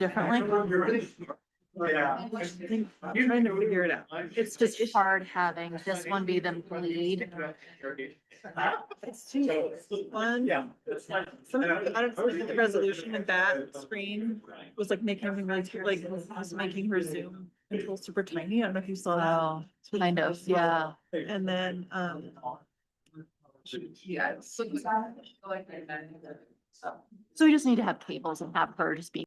differently. Yeah. I'm trying to figure it out. It's just hard having this one be the lead. It's too fun. Yeah. Some, I don't know, the resolution in that screen was like making everything really, was making her zoom control super tiny. I don't know if you saw Oh, kind of, yeah. that. And then, yeah. So we just need to have cables and have her just be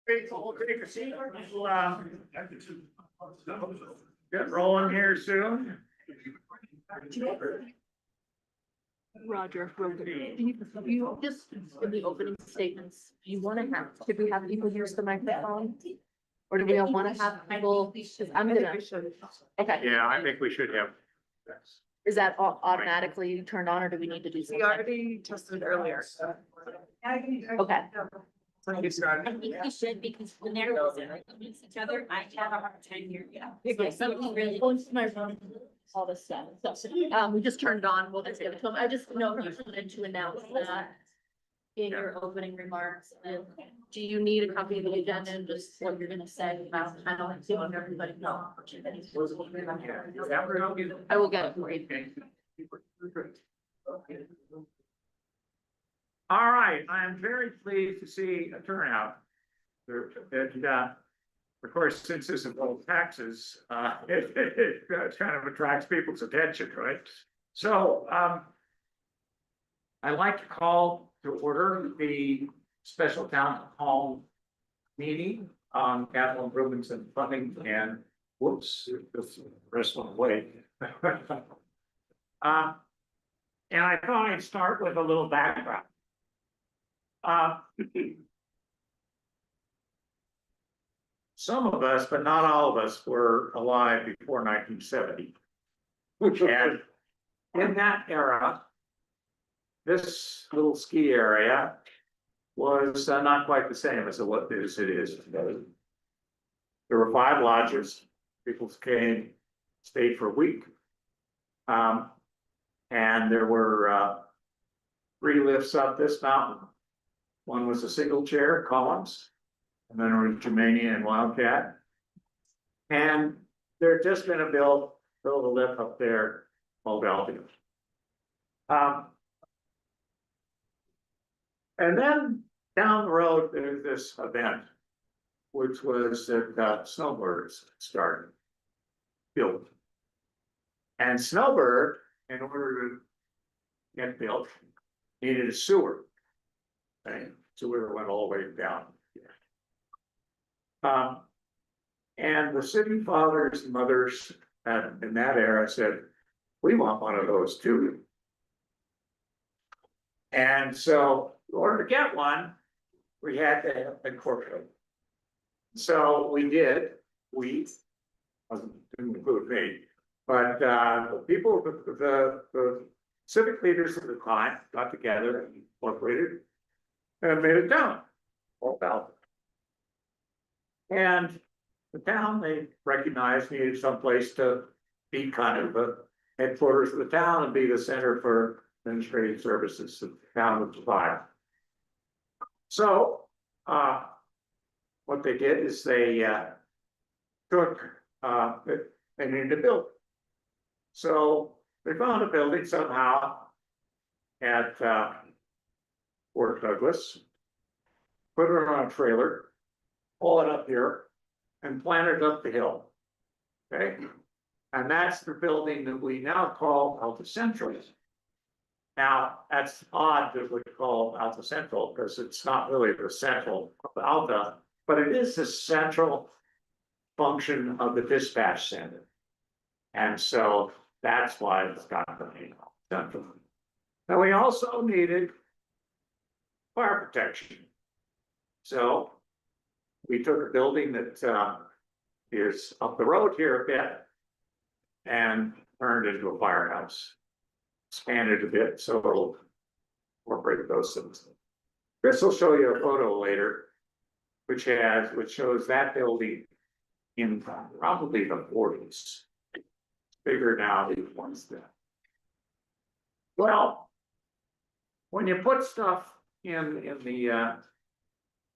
Great, so we'll take a seat. We'll, get rolling here soon. Roger, you just in the opening statements, do you want to have, should we have people use the microphone? Or do we all want to have people, 'cause I'm gonna, okay, Yeah, I think we should have. is that automatically turned on or do we need to do We something? already tested earlier, so. Okay. When you start. I think we should, because when they're against each other, I have a hard time hearing you. Okay, Something really. All this stuff, so, we just turned it on, we'll just give it to them, I just know you wanted to announce that. In your opening remarks, and do you need a copy of the agenda and just what you're gonna say about, I don't like giving everybody no opportunities. I will get it for you. All right, I'm very pleased to see a turnout. And, of course, since this involves taxes, it kind of attracts people's attention, right? So, I'd like to call to order the special town hall meeting on capital improvements and funding and whoops, this rest went away. And I thought I'd start with a little background. Some of us, but not all of us, were alive before 1970. And in that era, this little ski area was not quite the same as it is today. There were 5 lodges. People came, stayed for a week. And there were 3 lifts up this mountain. One was a single chair, columns, and then there was Germania and Wildcat. And there had just been build a lift up there called Albion. And then down the road, there's this event, which was that Snowbirds started, built. And Snowbird, in order to get built, needed a sewer. Okay, sewer went all the way down. And the city fathers and mothers in that era said, we want one of those too. And so in order to get one, we had to incorporate. So we did, didn't include me, but the people, the civic leaders of the time got together and incorporated and made it down, all about it. And the town, they recognized needed someplace to be kind of the headquarters of the town and be the center for administrative services that the town would provide. So, what they did is they took, they needed to build. So they found a building somehow at Fort Douglas, put it on a trailer, pull it up here, and plant it up the hill. Okay, and that's the building that we now call Alta Central. Now, that's odd that we call Alta Central because it's not really the central of Alta, but it is the central function of the dispatch center. And so that's why it's got the name Central. Now, we also needed fire protection. So we took a building that is up the road here a bit and turned into a firehouse. Expanded a bit, so it'll incorporate those things. Chris will show you a photo later, which shows that building in probably the forties. Bigger now than it was then. Well, when you put stuff in the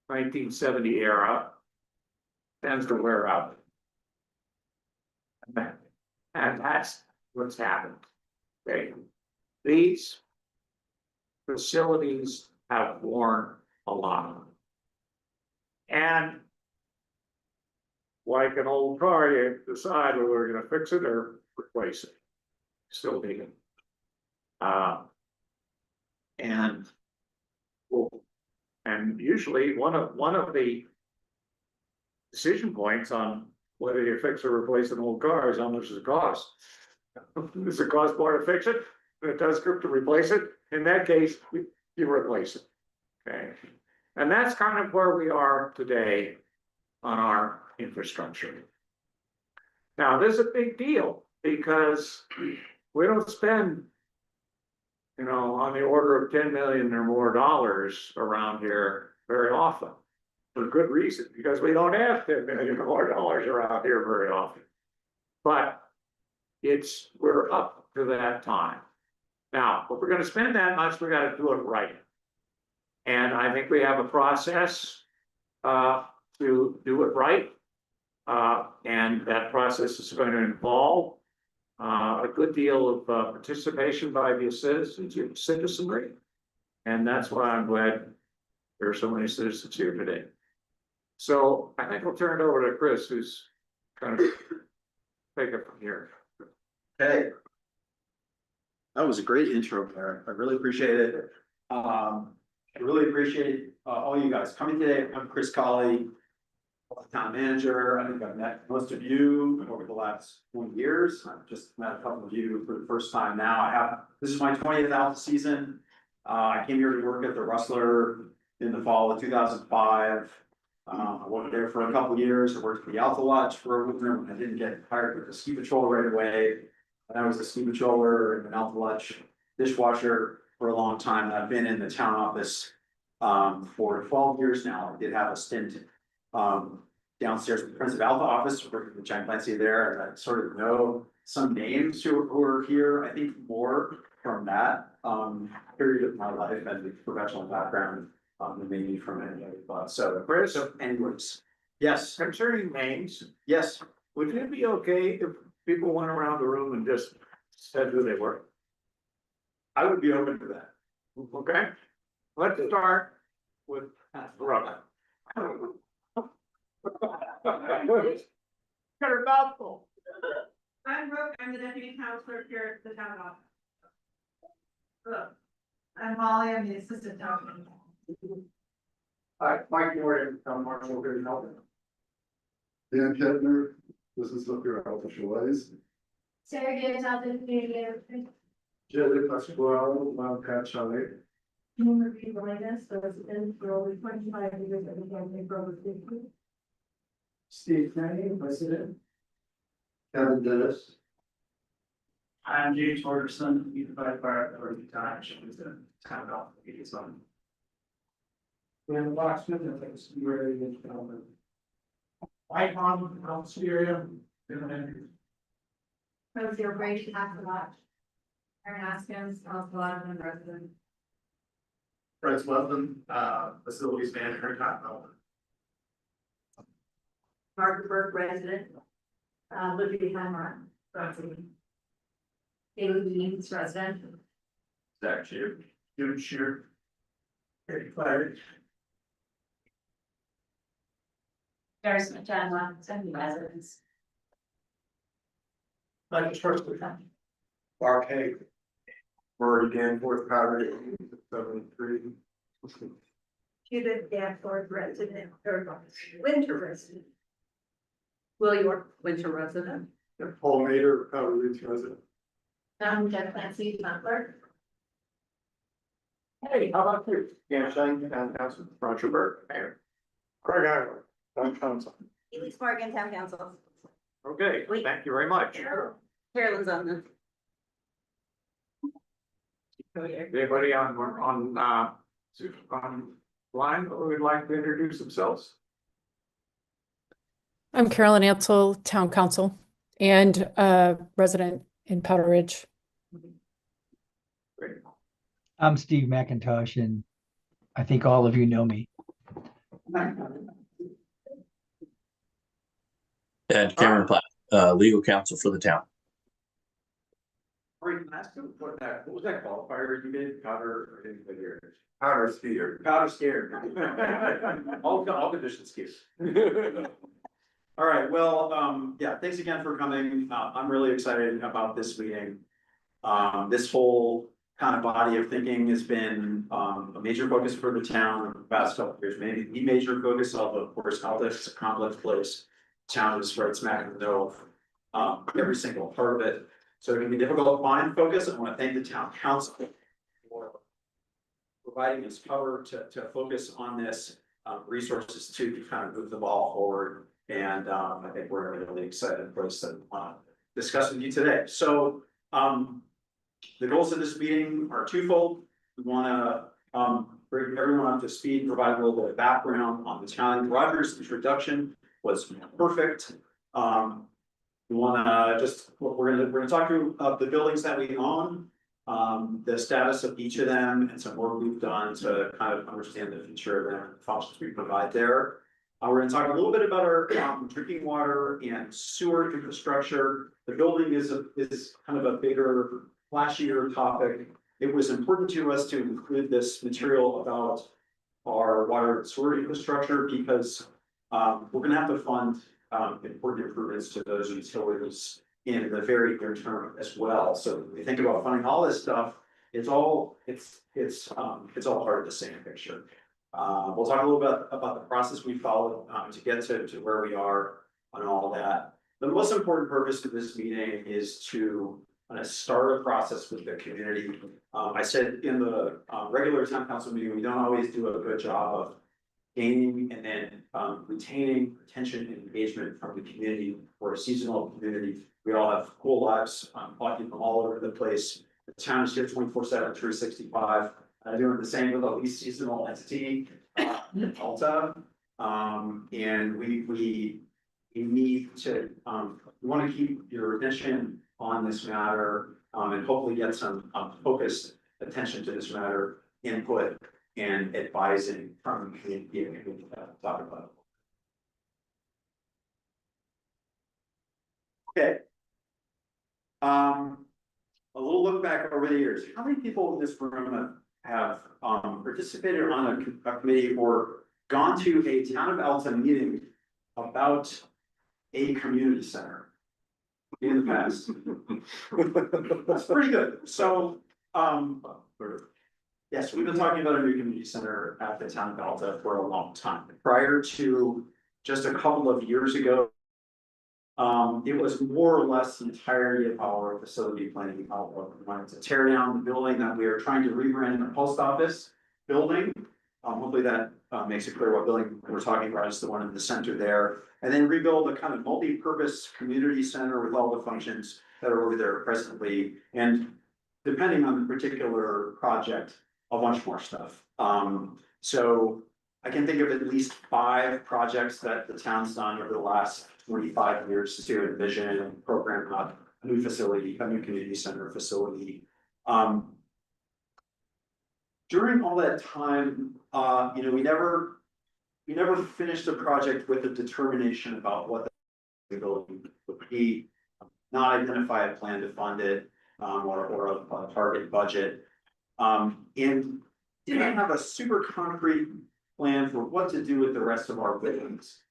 1970 era, tends to wear out. And that's what's happened. Okay, these facilities have worn a lot. And like an old car, you decide whether we're gonna fix it or replace it. Still need it. And well, and usually one of the decision points on whether you fix or replace an old car is how much does it cost? Does it cost more to fix it? If it does to replace it, in that case, you replace it. Okay, and that's kind of where we are today on our infrastructure. Now, this is a big deal because we don't spend, you know, on the order of 10 million or more dollars around here very often. For good reason, because we don't have 10 million or more dollars around here very often. But we're up to that time. Now, if we're gonna spend that much, we gotta do it right. And I think we have a process to do it right. And that process is going to involve a good deal of participation by the citizenry. And that's why I'm glad there are so many citizens here today. So I think we'll turn it over to Chris, who's kind of take it from here. Hey. That was a great intro, Eric. I really appreciate it. I really appreciate all you guys coming today. I'm Chris Colley, town manager. I think I've met most of you over the last 20 years. I've just met a couple of you for the first time now. This is my 20th Alpha season. I came here to work at the Rustler in the fall of 2005. I worked there for a couple of years. I worked at the Alpha Lodge for a winter when I didn't get hired with the ski patrol right away. And I was a ski patroller and an Alpha Lodge dishwasher for a long time. I've been in the town office for 12 years now. I did have a stint downstairs with the Prince of Alpha office, working with John Clancy there, and I sort of know some names who are here. I think more from that period of my life and the professional background than maybe from any other. So, Chris, anyways, yes, concerning names, yes, would it be okay if people went around the room and just said who they were? I would be open to that. Okay, let's start with Brooke. Got her mouthful. I'm Brooke, I'm the deputy town clerk here at the town office. Hello. I'm Molly, I'm the assistant town clerk. Hi, Mike Morgan, town marshal here in Elton. Dan Kettner, this is Looker Alpha Chalets. Sarah Gibbs, out the community. Jerry Pasquale, Mount Pat Chalet. Human review latest, so it's been for over 25 years that we have been for 50. Steve Kenny, president. Kevin Dennis. I'm James Ferguson, Unified Fire Authority Township, is the town office on. Dan Boxman, and thanks to your gentlemen. White on, Styria, How's your operation after watch? Aaron Askins, also a lot of them resident. Fred Sweatland, facilities manager, Cottonville. Margaret Burke, resident. Libby Hammer, resident. Haley Deans, resident. Zach Shear, June Shear. Eddie Clary. There's John, 70 residents. Michael Schwartzman. Mark Haig. Murray Danforth, Powder, 73. Judith Danforth, resident, or winter resident. Will York, winter resident. Paul Mader, Powder Ridge resident. I'm Jeff Clancy, town clerk. Hey, how about you? Yeah, Shane, town council, Roger Burke, mayor. Craig Ireland, town council. Elise Morgan, town council. Okay, thank you very much. Carolyn's on the. Anybody on line who would like to introduce themselves? I'm Carolyn Ansel, Town Council and resident in Powder Ridge. Great. I'm Steve McIntosh, and I think all of you know me. And Cameron Platt, legal counsel for the town. All right, can I ask you what was that qualifier you did, powder, or didn't put your? Powder skier. Powder scared. All conditions scared. All right, well, yeah, thanks again for coming. I'm really excited about this meeting. This whole kind of body of thinking has been, a major focus for the town in the past couple of years, maybe the major focus, although of course, Altus is a complex place. Town is right smack in the middle of, every single part of it. So it can be difficult to find focus. I want to thank the town council for providing us cover to focus on this, resources to kind of move the ball forward. And I think we're in a really excited place to discuss with you today. So the goals of this meeting are twofold. We want to bring everyone up to speed, provide a little bit of background on the town. Roger's introduction was perfect. We want to just, we're gonna talk through the buildings that we own, the status of each of them, and some work we've done to kind of understand the future of them and the functions we provide there. We're gonna talk a little bit about our drinking water and sewer infrastructure. The building is kind of a bigger, flashier topic. It was important to us to include this material about our water and sewer infrastructure because we're gonna have to fund important improvements to those utilities in the very near term as well. So when we think about funding all this stuff, it's all part of the same picture. We'll talk a little bit about the process we followed to get to where we are on all that. The most important purpose of this meeting is to kind of start a process with the community. I said in the regular town council meeting, we don't always do a good job of gaining and then retaining attention and engagement from the community. We're a seasonal community. We all have cool lives, all over the place. The town is here 24/7, 365. Doing the same with the least seasonal entity, Alta. And we need to, we want to keep your attention on this matter, and hopefully get some focused attention to this matter, input and advising from the community. Talk about it. Okay. A little look back over the years. How many people in this room have participated on a committee or gone to a town of Alta meeting about a community center in the past? That's pretty good. So, yes, we've been talking about a new community center at the town of Alta for a long time. Prior to just a couple of years ago, it was more or less the entirety of our facility planning outlook. We wanted to tear down the building that we are trying to rebrand in the post office building. Hopefully that makes it clear what building we're talking about is the one in the center there. And then rebuild a kind of multi-purpose community center with all the functions that are over there presently. And depending on the particular project, a bunch more stuff. So I can think of at least 5 projects that the town's done over the last 25 years to envision and program a new facility, a new community center facility. During all that time, we never finished the project with a determination about what the building would be, not identify a plan to fund it, or a target budget. And didn't have a super concrete plan for what to do with the rest of our buildings,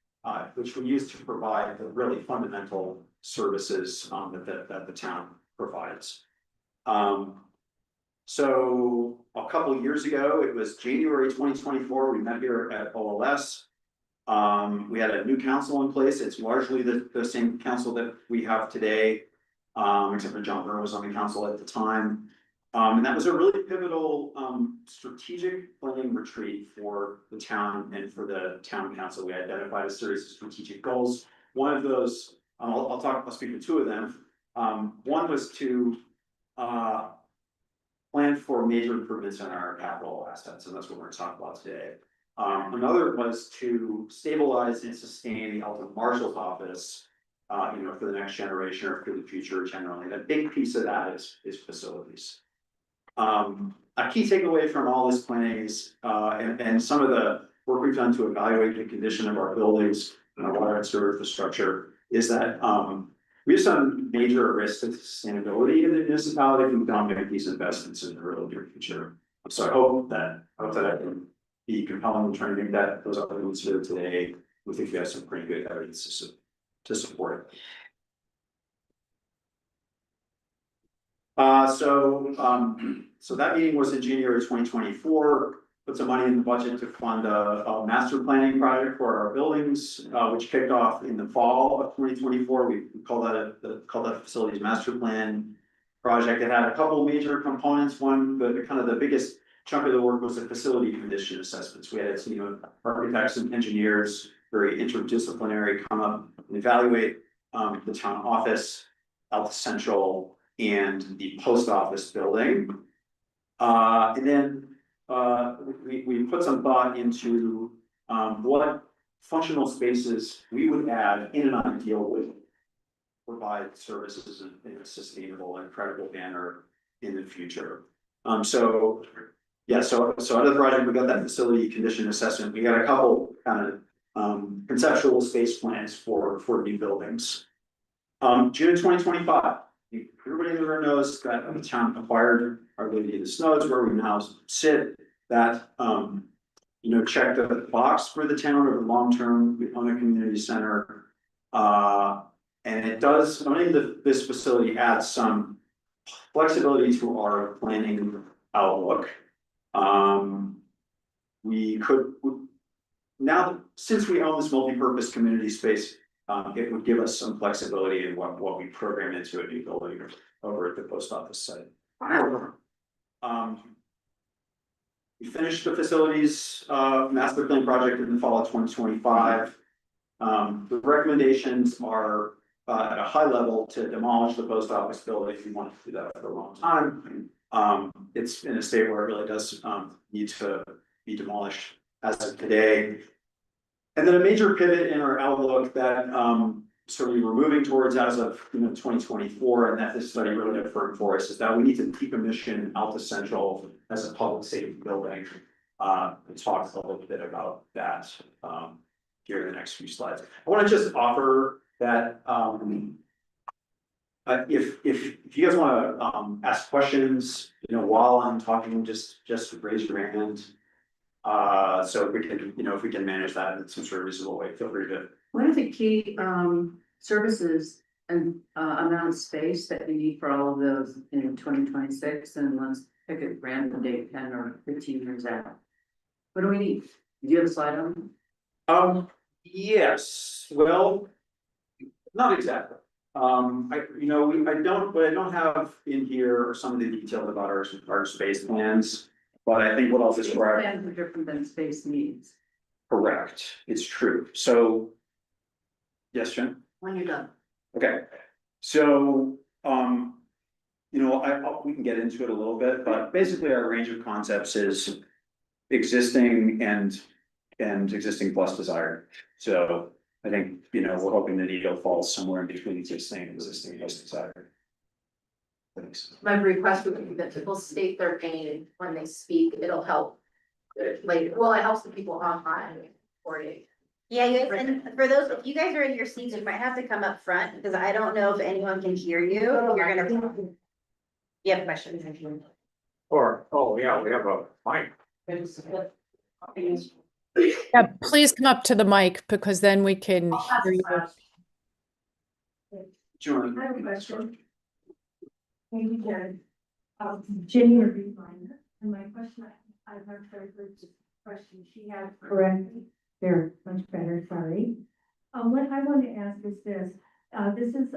which we use to provide the really fundamental services that the town provides. So a couple of years ago, it was January 2024, we met here at OLS. We had a new council in place. It's largely the same council that we have today, except for John Burrow was on the council at the time. And that was a really pivotal strategic planning retreat for the town and for the town council. We identified a series of strategic goals. One of those, I'll speak to 2 of them. One was to plan for major improvements in our capital assets, and that's what we're gonna talk about today. Another was to stabilize and sustain the Elton Marshal's office, for the next generation or for the future generally. And a big piece of that is facilities. A key takeaway from all this planning is, and some of the work we've done to evaluate the condition of our buildings and our water and sewer infrastructure is that, we have some major risks to sustainability in the municipality if we don't make these investments in the real near future. So I hope that I can be compelling in trying to make that those arguments here today. We think we have some pretty good evidence to support it. So that meeting was in January 2024. Put some money in the budget to fund a master planning project for our buildings, which kicked off in the fall of 2024. We call that a facilities master plan project. It had a couple major components. One, but kind of the biggest chunk of the work was the facility condition assessments. We had a team of architects and engineers, very interdisciplinary, come up and evaluate the town office, Alta Central, and the post office building. And then we put some thought into what functional spaces we would add in an ideal way, provide services in a sustainable and credible manner in the future. So out of the project, we got that facility condition assessment. We got a couple kind of conceptual space plans for new buildings. June 2025. Everybody in the room knows that the town acquired our Lady of the Snows, where we now sit. That checked the box for the town over the long term. We own a community center, and it does. Owning this facility adds some flexibility to our planning outlook. We could now, since we own this multi-purpose community space, it would give us some flexibility in what we program into a new building over at the post office site. We finished the facilities master plan project in the fall of 2025. The recommendations are at a high level to demolish the post office building if you want to do that for a long time. It's in a state where it really does need to be demolished as of today. And then a major pivot in our outlook that so we were moving towards as of 2024, and that this study really affirmed for us is that we need to decommission Alta Central as a public safety building. We'll talk a little bit about that here in the next few slides. I want to just offer that if you guys want to ask questions, while I'm talking, just raise your hand. So we can, if we can manage that in some sort of reasonable way, feel free to. What are the key services and amount of space that you need for all of those in 2026? And let's pick a random date, 10 or 15 years out. What do we need? Do you have a slide on? Yes, well, not exactly. I don't have in here some of the details about our space plans, but I think what I'll describe. Plans are different than space needs. Correct, it's true. So. Yes, Jen? When you're done. Okay, so, we can get into it a little bit, but basically our range of concepts is existing and existing plus desired. So I think, we're hoping the needle falls somewhere in between existing plus desired. Thanks. My request would be that people state their name when they speak, it'll help. Later, well, it helps the people online for you. Yeah, you guys, and for those, if you guys are in your seats, you might have to come up front because I don't know if anyone can hear you. You're gonna. You have questions. We have a mic. Yeah, please come up to the mic because then we can hear you. Jordan. I have a question. Thank you, Jen. Jenny Reedliner, and my question, I've heard her question she had correctly. There, much better, sorry. What I want to ask is this is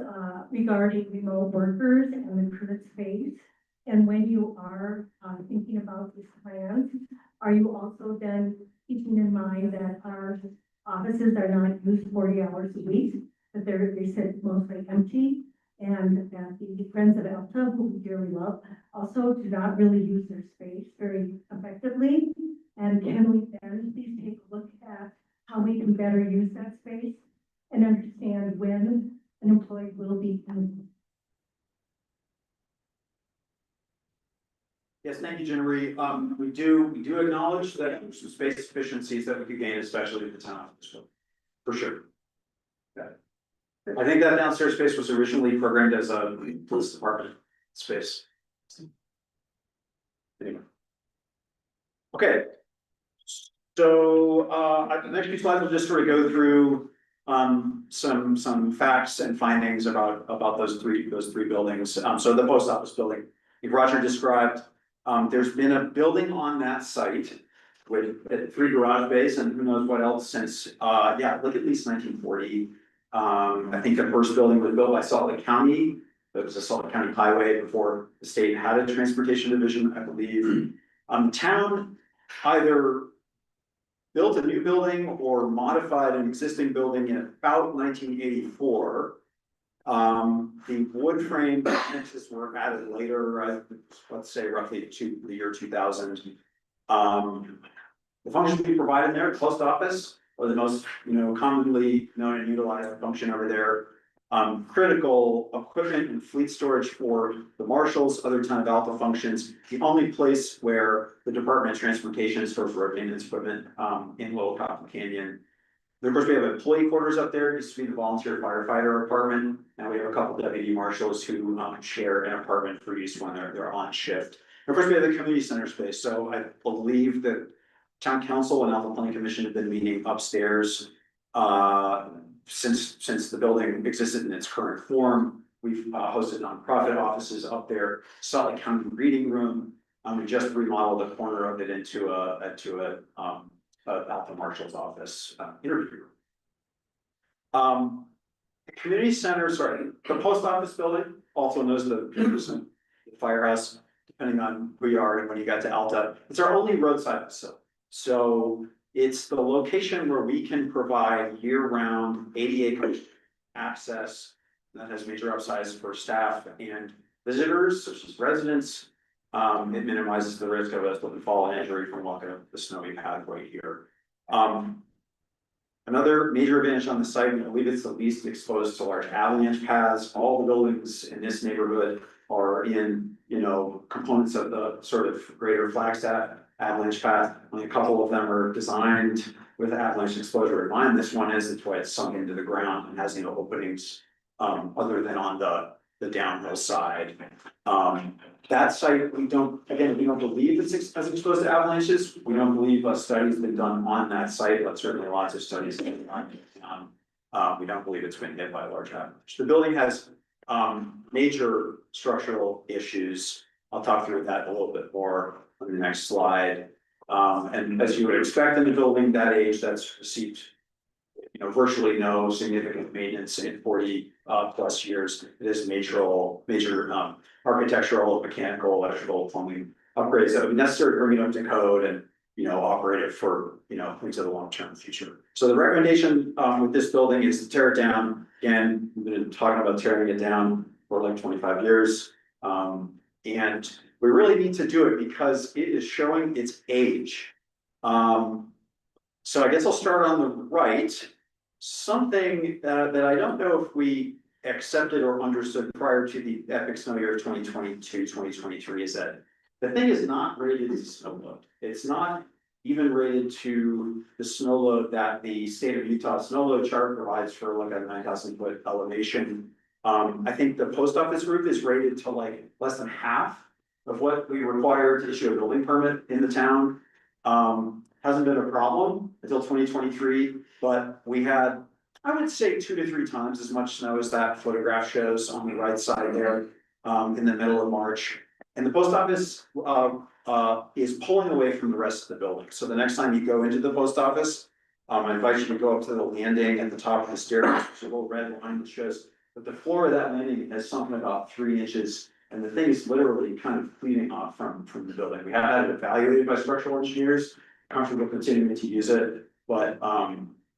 regarding remote workers and the current space. And when you are thinking about these plans, are you also then keeping in mind that our offices are not used 40 hours a week, that they sit mostly empty, and that the Friends of Alta, who we dearly love, also do not really use their space very effectively, And can we then please take a look at how we can better use that space and understand when an employee will be in. Yes, thank you, Jen Marie. We do acknowledge that there's some space efficiencies that we could gain, especially at the town office, for sure. Yeah. I think that downstairs space was originally programmed as a police department space. Anyway. Okay. So, the next few slides will just sort of go through some facts and findings about those three buildings. So the post office building, like Roger described, there's been a building on that site with 3 garage bays and who knows what else since, yeah, like at least 1940. I think the first building was built by Salt Lake County. It was a Salt Lake County highway before the state had a transportation division, I believe. Town either built a new building or modified an existing building in about 1984. The wood frame fences were added later, let's say roughly to the year 2000. The functions we provided there, post office, are the most, commonly known and utilized function over there. Critical equipment and fleet storage for the marshals, other town of Alpha functions, the only place where the Department of Transportation stores road maintenance equipment, in Little Cotton Canyon. Then, of course, we have employee quarters up there, it used to be the volunteer firefighter apartment, and we have a couple deputy marshals who share an apartment for use when they're on shift. And of course, we have the community center space, so I believe that town council and Alpha Planning Commission have been meeting upstairs since the building existed in its current form. We've hosted nonprofit offices up there, Salt Lake County Reading Room. We just remodeled a corner of it into a Alpha Marshal's office interview room. The community center, the post office building, also knows the Peterson firehouse, depending on who you are and when you got to Alta. It's our only roadside facility. So it's the location where we can provide year-round ADA access that has major upsides for staff and visitors, such as residents. It minimizes the risk of a slip and fall and injury from walking up the snowy pathway here. Another major advantage on the site, I believe it's the least exposed to large avalanche paths. All the buildings in this neighborhood are in, components of the sort of greater Flagstaff avalanche path. Only a couple of them are designed with avalanche exposure in mind. This one is, that's why it's sunk into the ground and has, openings other than on the downhill side. That site, we don't believe it's as exposed to avalanches. We don't believe a study's been done on that site, but certainly lots of studies have been done. We don't believe it's been hit by a large avalanche. The building has major structural issues. I'll talk through that a little bit more on the next slide. And as you would expect in a building that age that's received, virtually no significant maintenance in 40 plus years. It is major architectural, mechanical, electrical, plumbing upgrades that would be necessary to bring it up to code and operate it for into the long-term future. So the recommendation with this building is to tear it down. Again, we've been talking about tearing it down for like 25 years. And we really need to do it because it is showing its age. So I guess I'll start on the right. Something that I don't know if we accepted or understood prior to the epic snow year of 2022, 2023 is that the thing is not rated as a snow load. It's not even rated to the snow load that the state of Utah snow load chart provides for like a 9,000 foot elevation. I think the post office roof is rated to like less than half of what we require to issue a building permit in the town. Hasn't been a problem until 2023, but we had, I would say 2 to 3 times as much snow as that photograph shows on the right side there, in the middle of March. And the post office, is pulling away from the rest of the building. So the next time you go into the post office, I invite you to go up to the landing at the top of the stairs. There's a little red line that shows that the floor of that landing has sunken about 3 inches. And the thing is literally kind of cleaning off from the building. We have had it evaluated by structural engineers, comfortable continuing to use it, but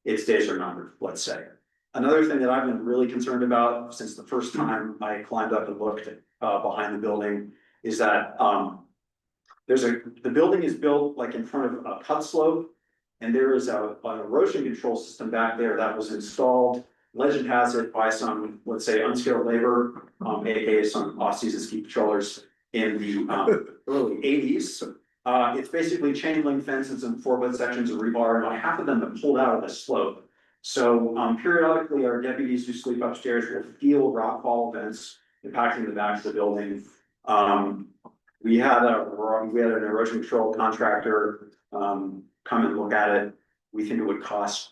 its days are numbered, let's say. Another thing that I've been really concerned about since the first time I climbed up and looked behind the building is that the building is built like in front of a cut slope. And there is an erosion control system back there that was installed, legend has it, by some, let's say, unskilled labor, AKA some off-season ski patrollers in the early eighties. It's basically chain link fences and 4-foot sections of rebar, and about half of them have pulled out of the slope. So periodically, our deputies who sleep upstairs will feel rockfall events impacting the back of the building. We had an erosion control contractor come and look at it. We think it would cost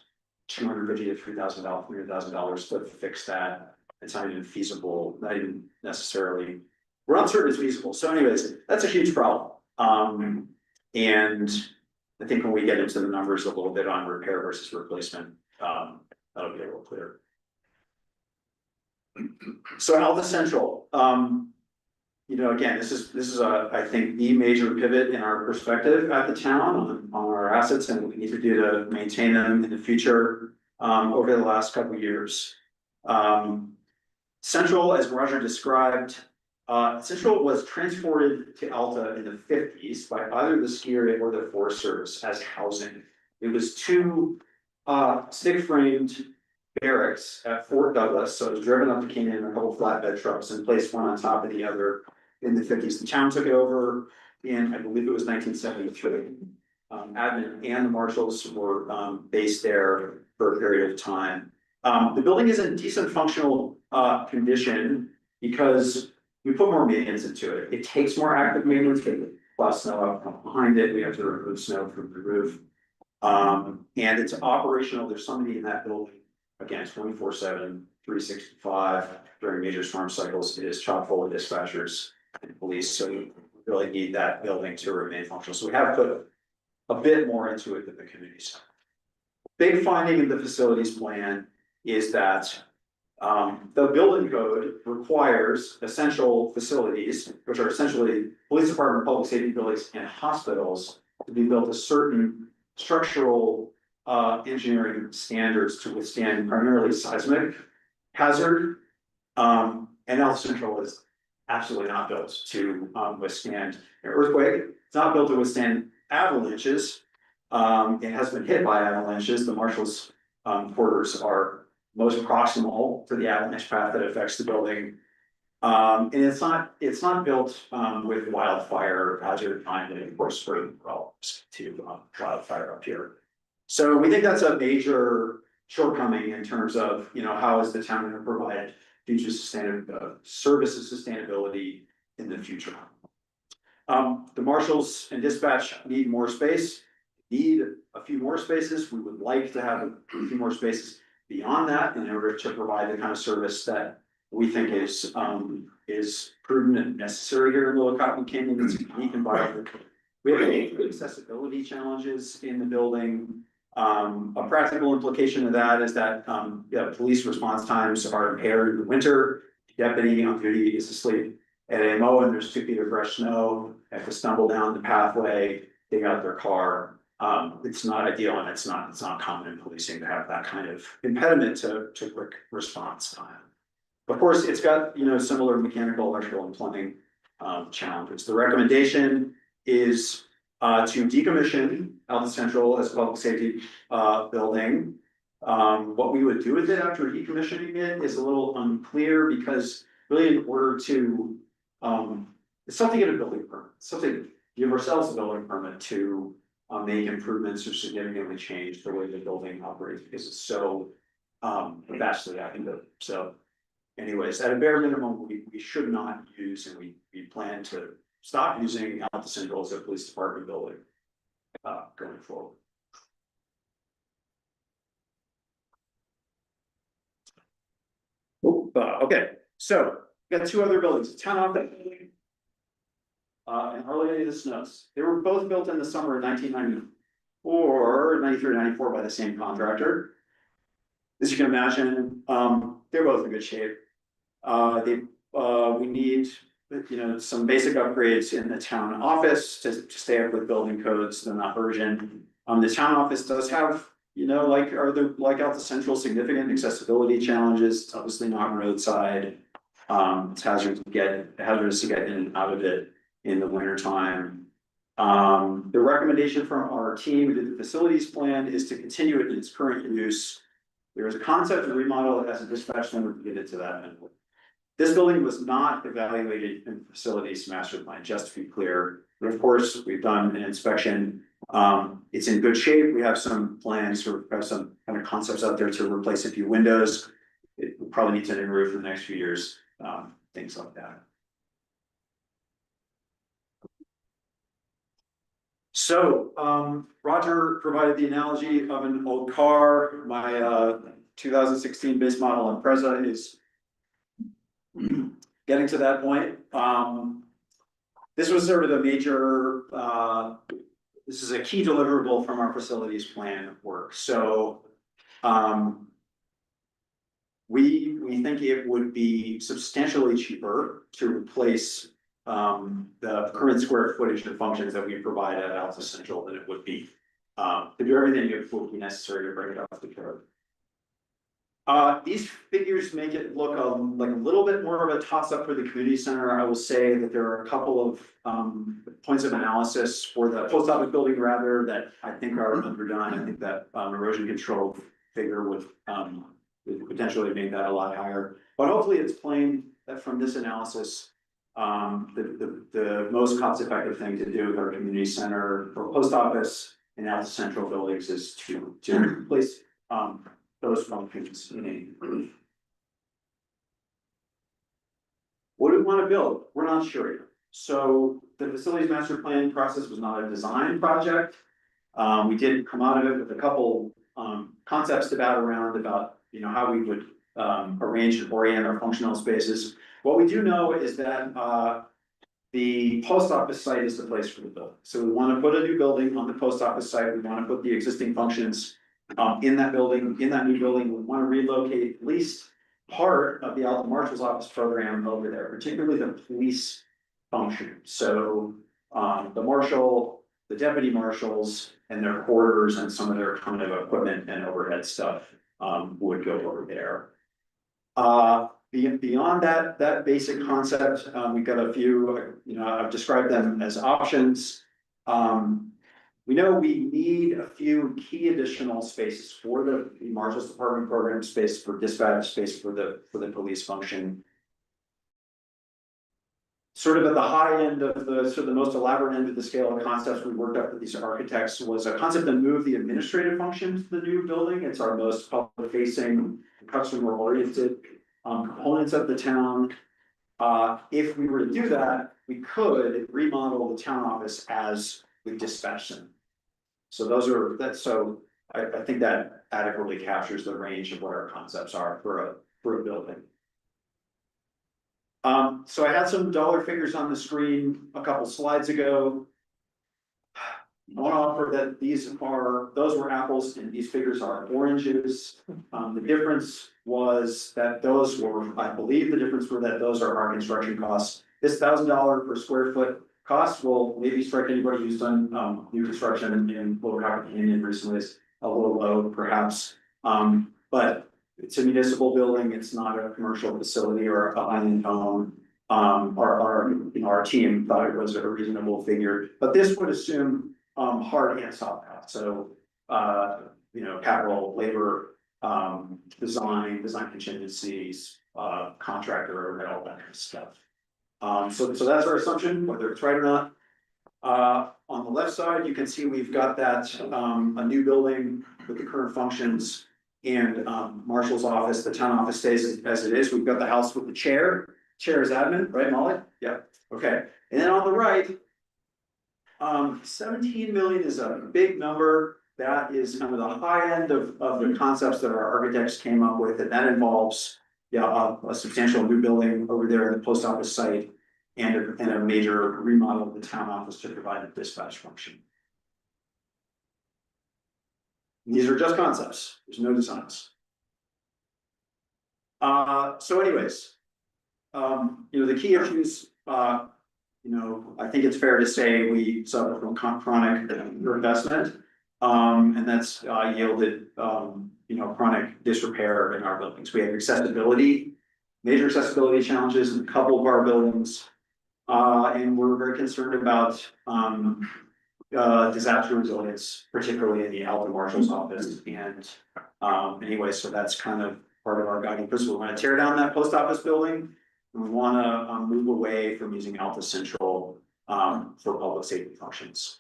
$250,000 to $300,000 to fix that. It's not even feasible, not even necessarily. We're not certain it's feasible. So anyways, that's a huge problem. And I think when we get into the numbers a little bit on repair versus replacement, that'll be a little clearer. So Alpha Central, you know, again, this is I think the major pivot in our perspective at the town on our assets and what we need to do to maintain them in the future, over the last couple of years. Central, as Roger described, Central was transported to Alta in the 50s by either the ski area or the Forest Service as housing. It was two stick-framed barracks at Fort Douglas, so it was driven up to Canaan in a couple flatbed trucks and placed one on top of the other in the 50s. The town took it over in, I believe it was 1973. Admin and the marshals were based there for a period of time. The building is in decent functional condition because we put more maintenance into it. It takes more active maintenance, but plus snow up behind it. We have to remove snow from the roof. And it's operational. There's somebody in that building, again, 24/7, 365 during major storm cycles. It is chock full of dispatchers and police. So we really need that building to remain functional. So we have put a bit more into it than the communities. Big finding in the facilities plan is that the building code requires essential facilities, which are essentially police department, public safety buildings, and hospitals, to be built to certain structural engineering standards to withstand primarily seismic hazard. And Alpha Central is absolutely not built to withstand an earthquake. It's not built to withstand avalanches. It has been hit by avalanches. The marshals quarters are most proximal to the avalanche path that affects the building. And it's not built with wildfire hazard in mind, and of course, for to wildfire up here. So we think that's a major shortcoming in terms of, you know, how is the town going to provide future services sustainability in the future. The marshals and dispatch need more space, need a few more spaces. We would like to have a few more spaces beyond that in order to provide the kind of service that we think is prudent and necessary here in Little Cotton Canyon. It's a unique environment. We have accessibility challenges in the building. A practical implication of that is that police response times are impaired in the winter. Deputy on duty is asleep at AMO and there's 2 feet of fresh snow. They have to stumble down the pathway, dig out their car. It's not ideal and it's not common in policing to have that kind of impediment to quick response time. Of course, it's got, you know, similar mechanical, electrical, and plumbing challenges. The recommendation is to decommission Alpha Central as a public safety building. What we would do with it after decommissioning it is a little unclear because really in order to it's something in a building permit, something give ourselves a building permit to make improvements or significantly change the way the building operates because it's so vastly active. So anyways, at a bare minimum, we should not use and we plan to stop using Alpha Central as a police department building going forward. Okay, so we got 2 other buildings, town office building and Harley the Snows. They were both built in the summer of 1994, 93, 94 by the same contractor. As you can imagine, they're both in good shape. We need, you know, some basic upgrades in the town office to stay up with building codes, the not version. The town office does have, you know, like Alpha Central, significant accessibility challenges. It's obviously not roadside. It's hazardous to get in and out of it in the winter time. The recommendation from our team who did the facilities plan is to continue it in its current use. There is a concept to remodel it as a dispatch center to get into that. This building was not evaluated in the facilities master plan, just to be clear. But of course, we've done an inspection. It's in good shape. We have some plans or have some kind of concepts out there to replace a few windows. It will probably needs a new roof in the next few years, things like that. So, Roger provided the analogy of an old car. My 2016 base model Impreza is getting to that point. This was sort of a major, this is a key deliverable from our facilities plan work. So, we think it would be substantially cheaper to replace the current square footage and functions that we provide at Alpha Central than it would be to do everything that would be necessary to bring it up to code. These figures make it look like a little bit more of a toss up for the community center. I will say that there are a couple of points of analysis for the post office building rather that I think are underdone. I think that erosion control figure would potentially make that a lot higher, but hopefully it's plain that from this analysis, the most cost effective thing to do with our community center for post office and Alpha Central buildings is to replace those functions in a. What do we want to build? We're not sure yet. So the facilities master plan process was not a design project. We did come out of it with a couple concepts to bat around about how we would arrange and orient our functional spaces. What we do know is that the post office site is the place for the building. So we want to put a new building on the post office site. We want to put the existing functions in that building, in that new building. We want to relocate at least part of the Alpha Marshal's office program over there, particularly the police function. So the marshal, the deputy marshals and their quarters and some of their kind of equipment and overhead stuff would go over there. Beyond that basic concept, we've got a few, I've described them as options. We know we need a few key additional spaces for the Marshal's Department program, space for dispatch, space for the police function. Sort of at the high end of the most elaborate end of the scale of concepts we worked up with these architects was a concept to move the administrative function to the new building. It's our most public facing, customer oriented components of the town. If we were to do that, we could remodel the town office as we dispatch them. So I think that adequately captures the range of what our concepts are for a building. So I had some dollar figures on the screen a couple slides ago. I want to offer that those were apples and these figures are oranges. The difference was that I believe the difference were that those are our construction costs. This $1,000 per square foot cost will maybe strike anybody who's done new construction in Lower Copper Canyon recently as a little low perhaps. But it's a municipal building, it's not a commercial facility or a high-end home. Our team thought it was a reasonable figure, but this would assume hard and soft costs. So capital, labor, design contingencies, contractor overhead, all that kind of stuff. So that's our assumption, whether it's right or not. On the left side, you can see we've got that a new building with the current functions and Marshal's office, the town office stays as it is. We've got the house with the chair is admin, right, Molly? Yeah, okay. And then on the right, 17 million is a big number. That is kind of the high end of the concepts that our architects came up with, and that involves a substantial new building over there at the post office site and a major remodel of the town office to provide a dispatch function. These are just concepts, there's no designs. So anyways, the key issues, I think it's fair to say we suffer from chronic underinvestment, and that's yielded, chronic disrepair in our buildings. We have major accessibility challenges in a couple of our buildings. And we're very concerned about, disaster resilience, particularly in the Alton Marshal's office. And, anyway, so that's kind of part of our guiding principle. We want to tear down that post office building. And we want to, move away from using Alta Central, for public safety functions.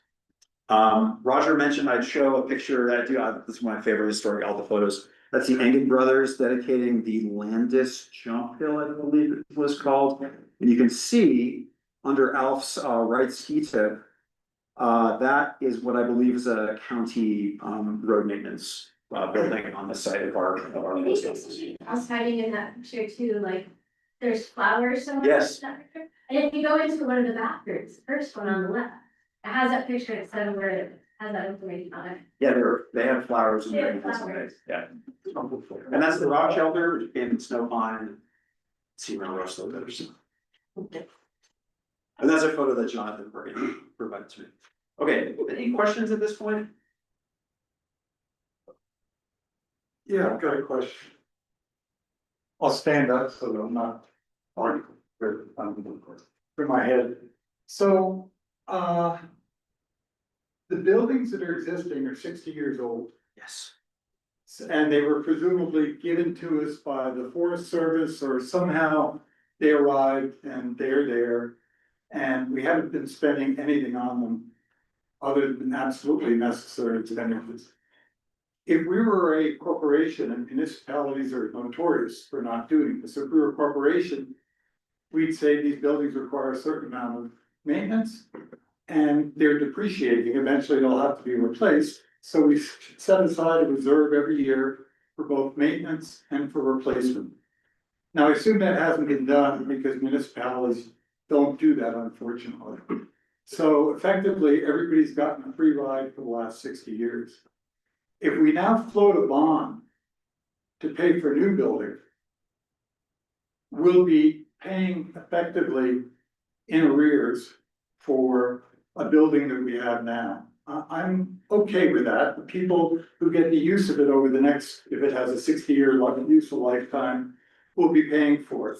Roger mentioned I'd show a picture that this is my favorite historic Alta photos. That's the Engen brothers dedicating the Landis Jump Hill, I believe it was called. And you can see under Alf's right ski tip, that is what I believe is a county road maintenance building on the site of our post office. I was hiding in that picture too, like, there's flowers somewhere. Yes. in that picture. And if you go into one of the bathrooms, the first one on the left, it has that picture, it's somewhere, it has that information on it. Yeah, they have flowers and They have everything, flowers. yeah. And that's the rock shelter, which became Snow Pine, Seaman Rush, those others. And that's a photo that Jonathan provided to me. Okay, any questions at this point? Yeah, I've got a question. I'll stand up so that I'm not arguing for my head. So, the buildings that are existing are 60 years old. Yes. And they were presumably given to us by the Forest Service or somehow they arrived and they're there. And we haven't been spending anything on them other than absolutely necessary expenditures. If we were a corporation, and municipalities are notorious for not doing this, if we were a corporation, we'd say these buildings require a certain amount of maintenance and they're depreciating. Eventually they'll have to be replaced. So we set aside a reserve every year for both maintenance and for replacement. Now, I assume that hasn't been done because municipalities don't do that, unfortunately. So effectively, everybody's gotten a free ride for the last 60 years. If we now float a bond to pay for a new building, we'll be paying effectively in arrears for a building that we have now. I'm okay with that. The people who get the use of it over the next, if it has a 60-year useful lifetime, will be paying for it.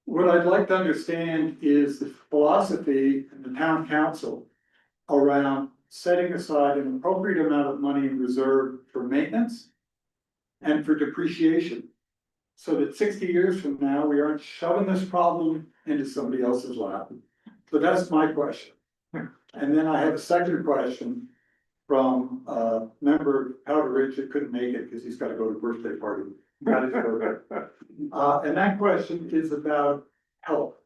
What I'd like to understand is the philosophy in the town council around setting aside an appropriate amount of money in reserve for maintenance and for depreciation. So that 60 years from now, we aren't shoving this problem into somebody else's lap. So that's my question. And then I have a second question from a member of Powder Ridge that couldn't make it because he's got to go to a birthday party. And that question is about help.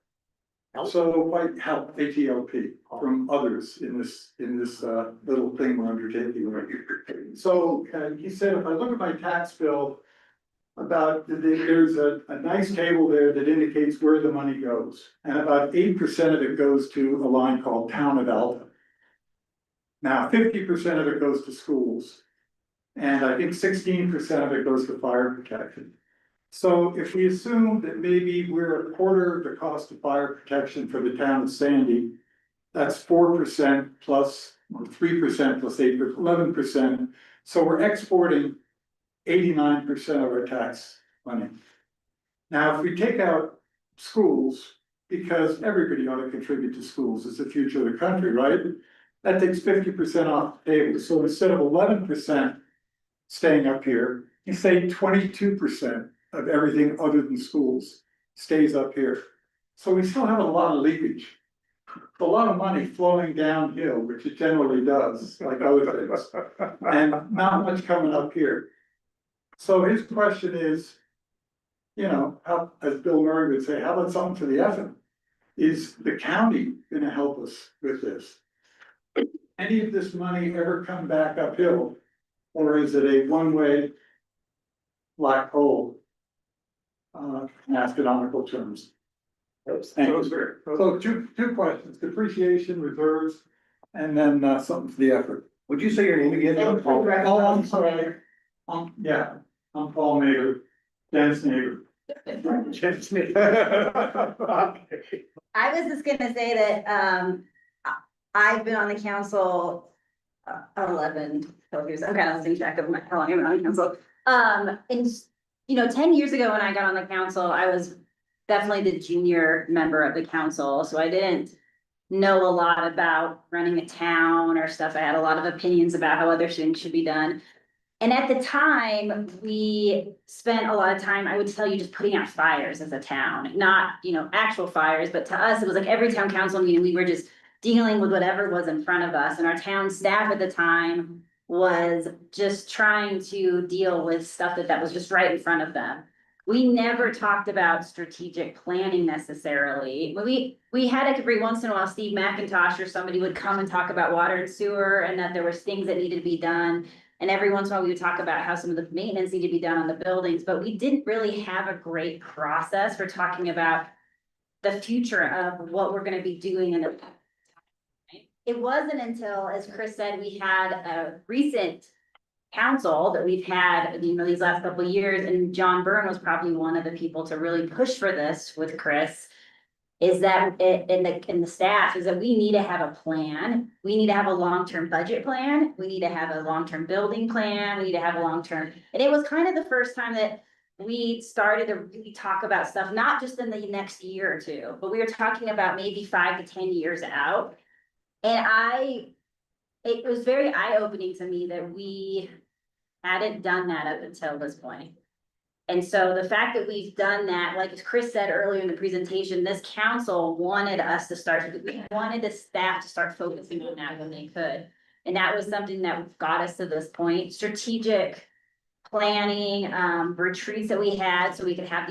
So like help, H-E-L-P, from others in this little thing we're undertaking right here. So he said, if I look at my tax bill, there's a nice table there that indicates where the money goes. And about 8% of it goes to a line called Town of Alta. Now, 50% of it goes to schools. And I think 16% of it goes to fire protection. So if we assume that maybe we're a quarter of the cost of fire protection for the town of Sandy, that's 4% plus, or 3% plus 8, 11%. So we're exporting 89% of our tax money. Now, if we take out schools, because everybody ought to contribute to schools, it's the future of the country, right? That takes 50% off the table. So instead of 11% staying up here, you say 22% of everything other than schools stays up here. So we still have a lot of leakage. A lot of money flowing downhill, which it generally does, like other things, and not much coming up here. So his question is, how, as Bill Murray would say, how about something for the effort? Is the county gonna help us with this? Any of this money ever come back uphill? Or is it a one-way black hole? In astronomical terms. So two questions, depreciation, reserves, and then something for the effort. Would you say your name again? Oh, I'm sorry. Yeah, I'm Paul Mayer, Jen's neighbor. Jen's neighbor. I was just gonna say that, I've been on the council 11, 12 years, I'm kind of losing track of how long I've been on the council. And 10 years ago when I got on the council, I was definitely the junior member of the council, so I didn't know a lot about running a town or stuff. I had a lot of opinions about how other things should be done. And at the time, we spent a lot of time, I would tell you, just putting out fires as a town, not, actual fires, but to us, it was like every town council meeting, we were just dealing with whatever was in front of us, and our town staff at the time was just trying to deal with stuff that was just right in front of them. We never talked about strategic planning necessarily. We had it every once in a while, Steve McIntosh or somebody would come and talk about water and sewer and that there was things that needed to be done. And every once in a while, we would talk about how some of the maintenance needed to be done on the buildings, but we didn't really have a great process for talking about the future of what we're gonna be doing in the. It wasn't until, as Chris said, we had a recent council that we've had, these last couple of years, and John Byrne was probably one of the people to really push for this with Chris. Is that in the staff is that we need to have a plan. We need to have a long-term budget plan. We need to have a long-term building plan. We need to have a long-term, and it was kind of the first time that we started to really talk about stuff, not just in the next year or two, but we were talking about maybe 5 to 10 years out. And it was very eye-opening to me that we hadn't done that up until this point. And so the fact that we've done that, like as Chris said earlier in the presentation, this council wanted us to we wanted the staff to start focusing on that when they could. And that was something that got us to this point. Strategic planning, retreats that we had so we could have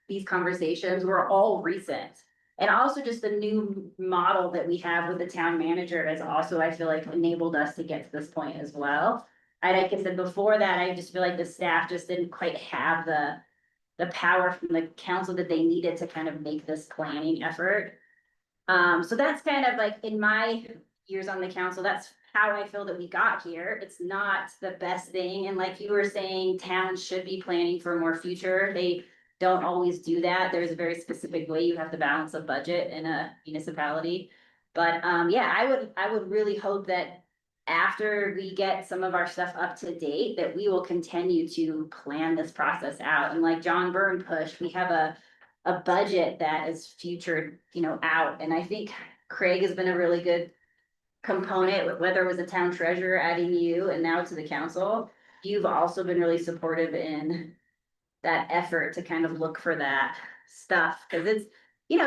these conversations were all recent. And also just the new model that we have with the town manager has also, I feel like, enabled us to get to this point as well. Like I said, before that, I just feel like the staff just didn't quite have the power from the council that they needed to kind of make this planning effort. So that's kind of like in my years on the council, that's how I feel that we got here. It's not the best thing. And like you were saying, towns should be planning for more future. They don't always do that. There's a very specific way you have to balance a budget in a municipality. But yeah, I would really hope that after we get some of our stuff up to date, that we will continue to plan this process out. And like John Byrne pushed, we have a budget that is future, out. And I think Craig has been a really good component, whether it was a town treasurer adding you and now to the council. You've also been really supportive in that effort to kind of look for that stuff. Cause it's,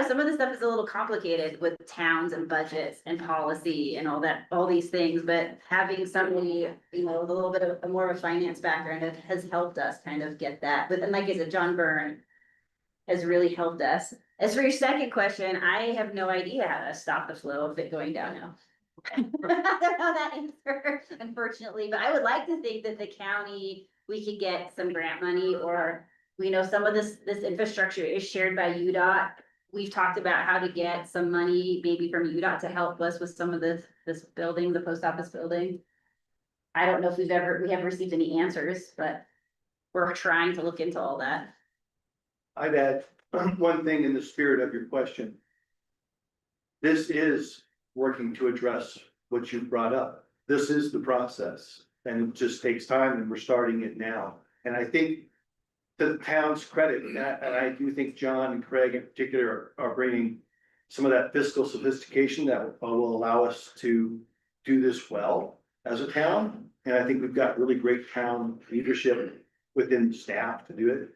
some of the stuff is a little complicated with towns and budgets and policy and all these things, but having somebody, with a little bit of more of a finance background has helped us kind of get that. But then, like I said, John Byrne has really helped us. As for your second question, I have no idea how to stop the flow of it going downhill. I don't know that answer, unfortunately, but I would like to think that the county, we could get some grant money, or some of this infrastructure is shared by UDOT. We've talked about how to get some money maybe from UDOT to help us with some of this building, the post office building. I don't know if we haven't received any answers, but we're trying to look into all that. I'd add one thing in the spirit of your question. This is working to address what you brought up. This is the process, and it just takes time, and we're starting it now. And I think to the town's credit, and I do think John and Craig in particular are bringing some of that fiscal sophistication that will allow us to do this well as a town. And I think we've got really great town leadership within the staff to do it.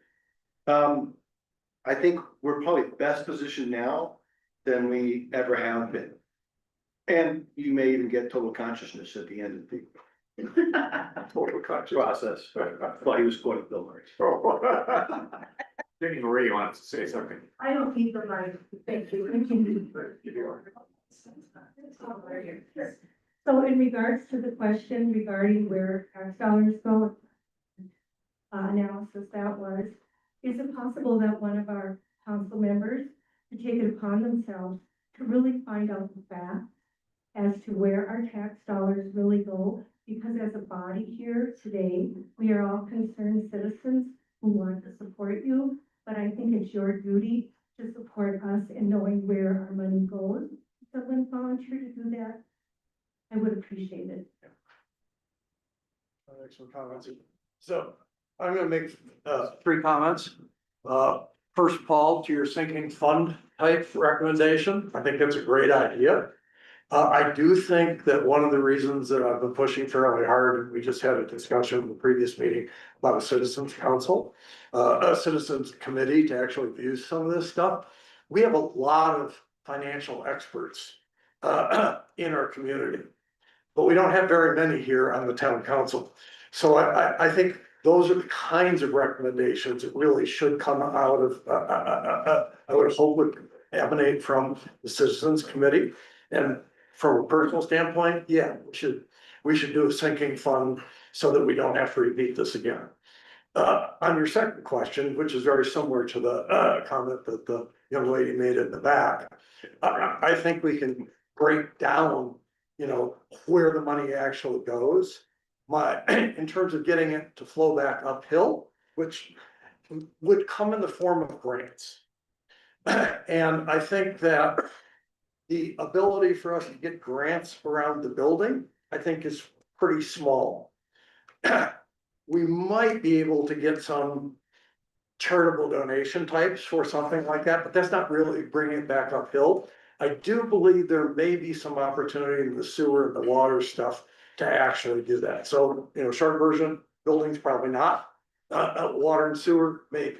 I think we're probably best positioned now than we ever have been. And you may even get total consciousness at the end of the Total conscious. process. Well, he was going to Bill Murray. Jenny Marie wants to say something. I don't need the right, thank you. So in regards to the question regarding where tax dollars go, analysis that was, is it possible that one of our council members to take it upon themselves to really find out the facts as to where our tax dollars really go? Because as a body here today, we are all concerned citizens who want to support you, but I think it's your duty to support us in knowing where our money goes. So when volunteer to do that, I would appreciate it. I'll make some comments. So I'm gonna make 3 comments. first, Paul, to your sinking fund type recommendation. I think that's a great idea. I do think that one of the reasons that I've been pushing fairly hard, and we just had a discussion in the previous meeting about a citizens council, a citizens committee to actually view some of this stuff. We have a lot of financial experts in our community, but we don't have very many here on the town council. So I think those are the kinds of recommendations that really should come out of, I would hope would emanate from the citizens committee. And from a personal standpoint, yeah, we should do a sinking fund so that we don't have to repeat this again. On your second question, which is very similar to the comment that the young lady made in the back, I think we can break down, you know, where the money actually goes. In terms of getting it to flow back uphill, which would come in the form of grants. And I think that the ability for us to get grants around the building, I think is pretty small. We might be able to get some charitable donation types for something like that, but that's not really bringing it back uphill. I do believe there may be some opportunity in the sewer and the water stuff to actually do that. So, you know, short version, buildings probably not, water and sewer, maybe.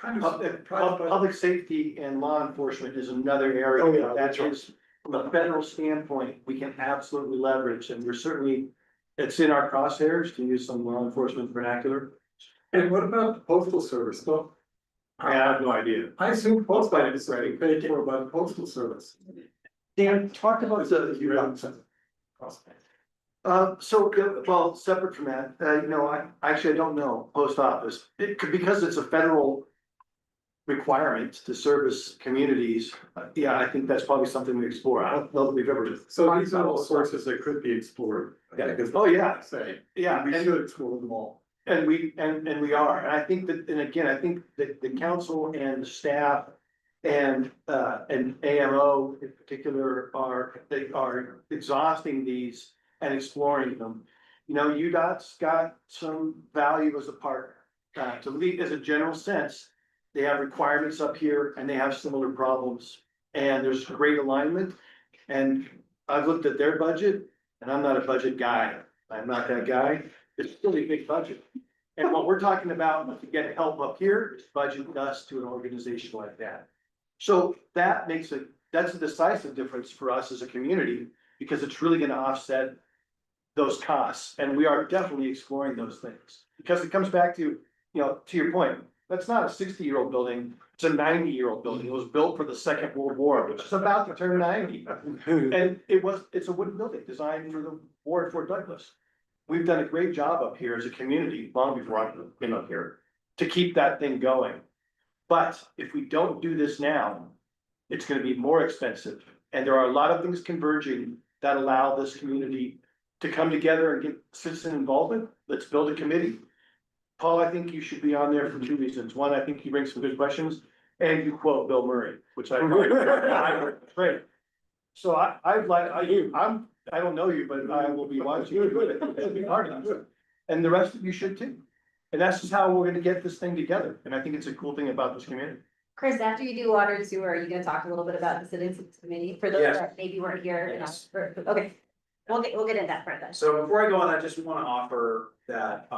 Public safety and law enforcement is another area. Oh, yeah, that that's right. is, from a federal standpoint, we can absolutely leverage, and we're certainly, it's in our crosshairs to use some law enforcement vernacular. And what about the postal service though? I have no idea. I assume postal is ready, paid for by the postal service. Dan, talk about the. Well, separate from that, you know, I don't know, post office, because it's a federal requirement to service communities. Yeah, I think that's probably something we explore. I don't know that we've ever. So these are all sources that could be explored. Yeah. Oh, yeah. Say, Yeah, we and- should explore them all. And we are, and I think that, and again, I think that the council and the staff and AMO in particular they are exhausting these and exploring them. You know, UDOT's got some value as a partner, to lead as a general sense. They have requirements up here and they have similar problems, and there's great alignment. And I've looked at their budget, and I'm not a budget guy, I'm not that guy. It's still a big budget. And what we're talking about to get help up here is budget us to an organization like that. So that's a decisive difference for us as a community, because it's really gonna offset those costs. And we are definitely exploring those things, because it comes back to, you know, to your point, that's not a 60-year-old building, it's a 90-year-old building. It was built for the Second World War, which is about to turn 90. And it's a wooden building designed for the war at Fort Douglas. We've done a great job up here as a community, long before I came up here, to keep that thing going. But if we don't do this now, it's gonna be more expensive. And there are a lot of things converging that allow this community to come together and get citizen involvement. Let's build a committee. Paul, I think you should be on there for two reasons. One, I think you bring some good questions, and you quote Bill Murray, which I great. So I don't know you, but I will be watching you do it. It'll be hard enough. And the rest of you should too. And that's just how we're gonna get this thing together. And I think it's a cool thing about this community. Chris, after you do water and sewer, are you gonna talk a little bit about the citizens committee for those Yes. that maybe weren't here? Yes. Okay, we'll get into that part then. So before I go on, I just wanna offer that,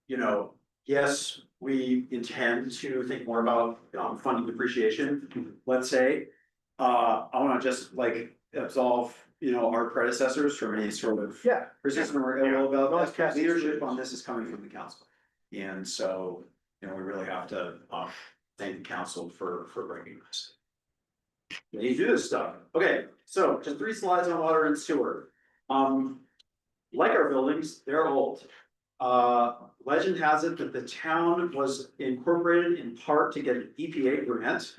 you know, yes, we intend to think more about, funding depreciation, let's say. I wanna just like absolve, you know, our predecessors from any sort of Yeah. resistance or ill will No, about it's that. cast Leadership aspersions. on this is coming from the council. And so, you know, we really have to, thank the council for bringing this. We need to do this stuff. Okay, so just 3 slides on water and sewer. Like our buildings, they're old. Legend has it that the town was incorporated in part to get an EPA grant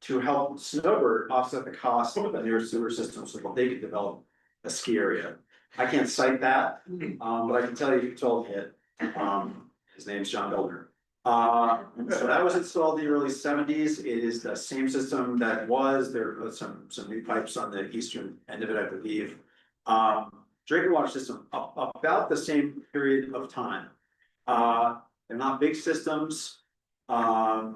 to help Snowbird offset the cost of their sewer system so that they could develop a ski area. I can't cite that, but I can tell you who told me it. His name's John Builder. So that was installed in the early 70s. It is the same system that was, there was some new pipes on the eastern end of it, I believe. Drinking water system, about the same period of time. They're not big systems. Yeah,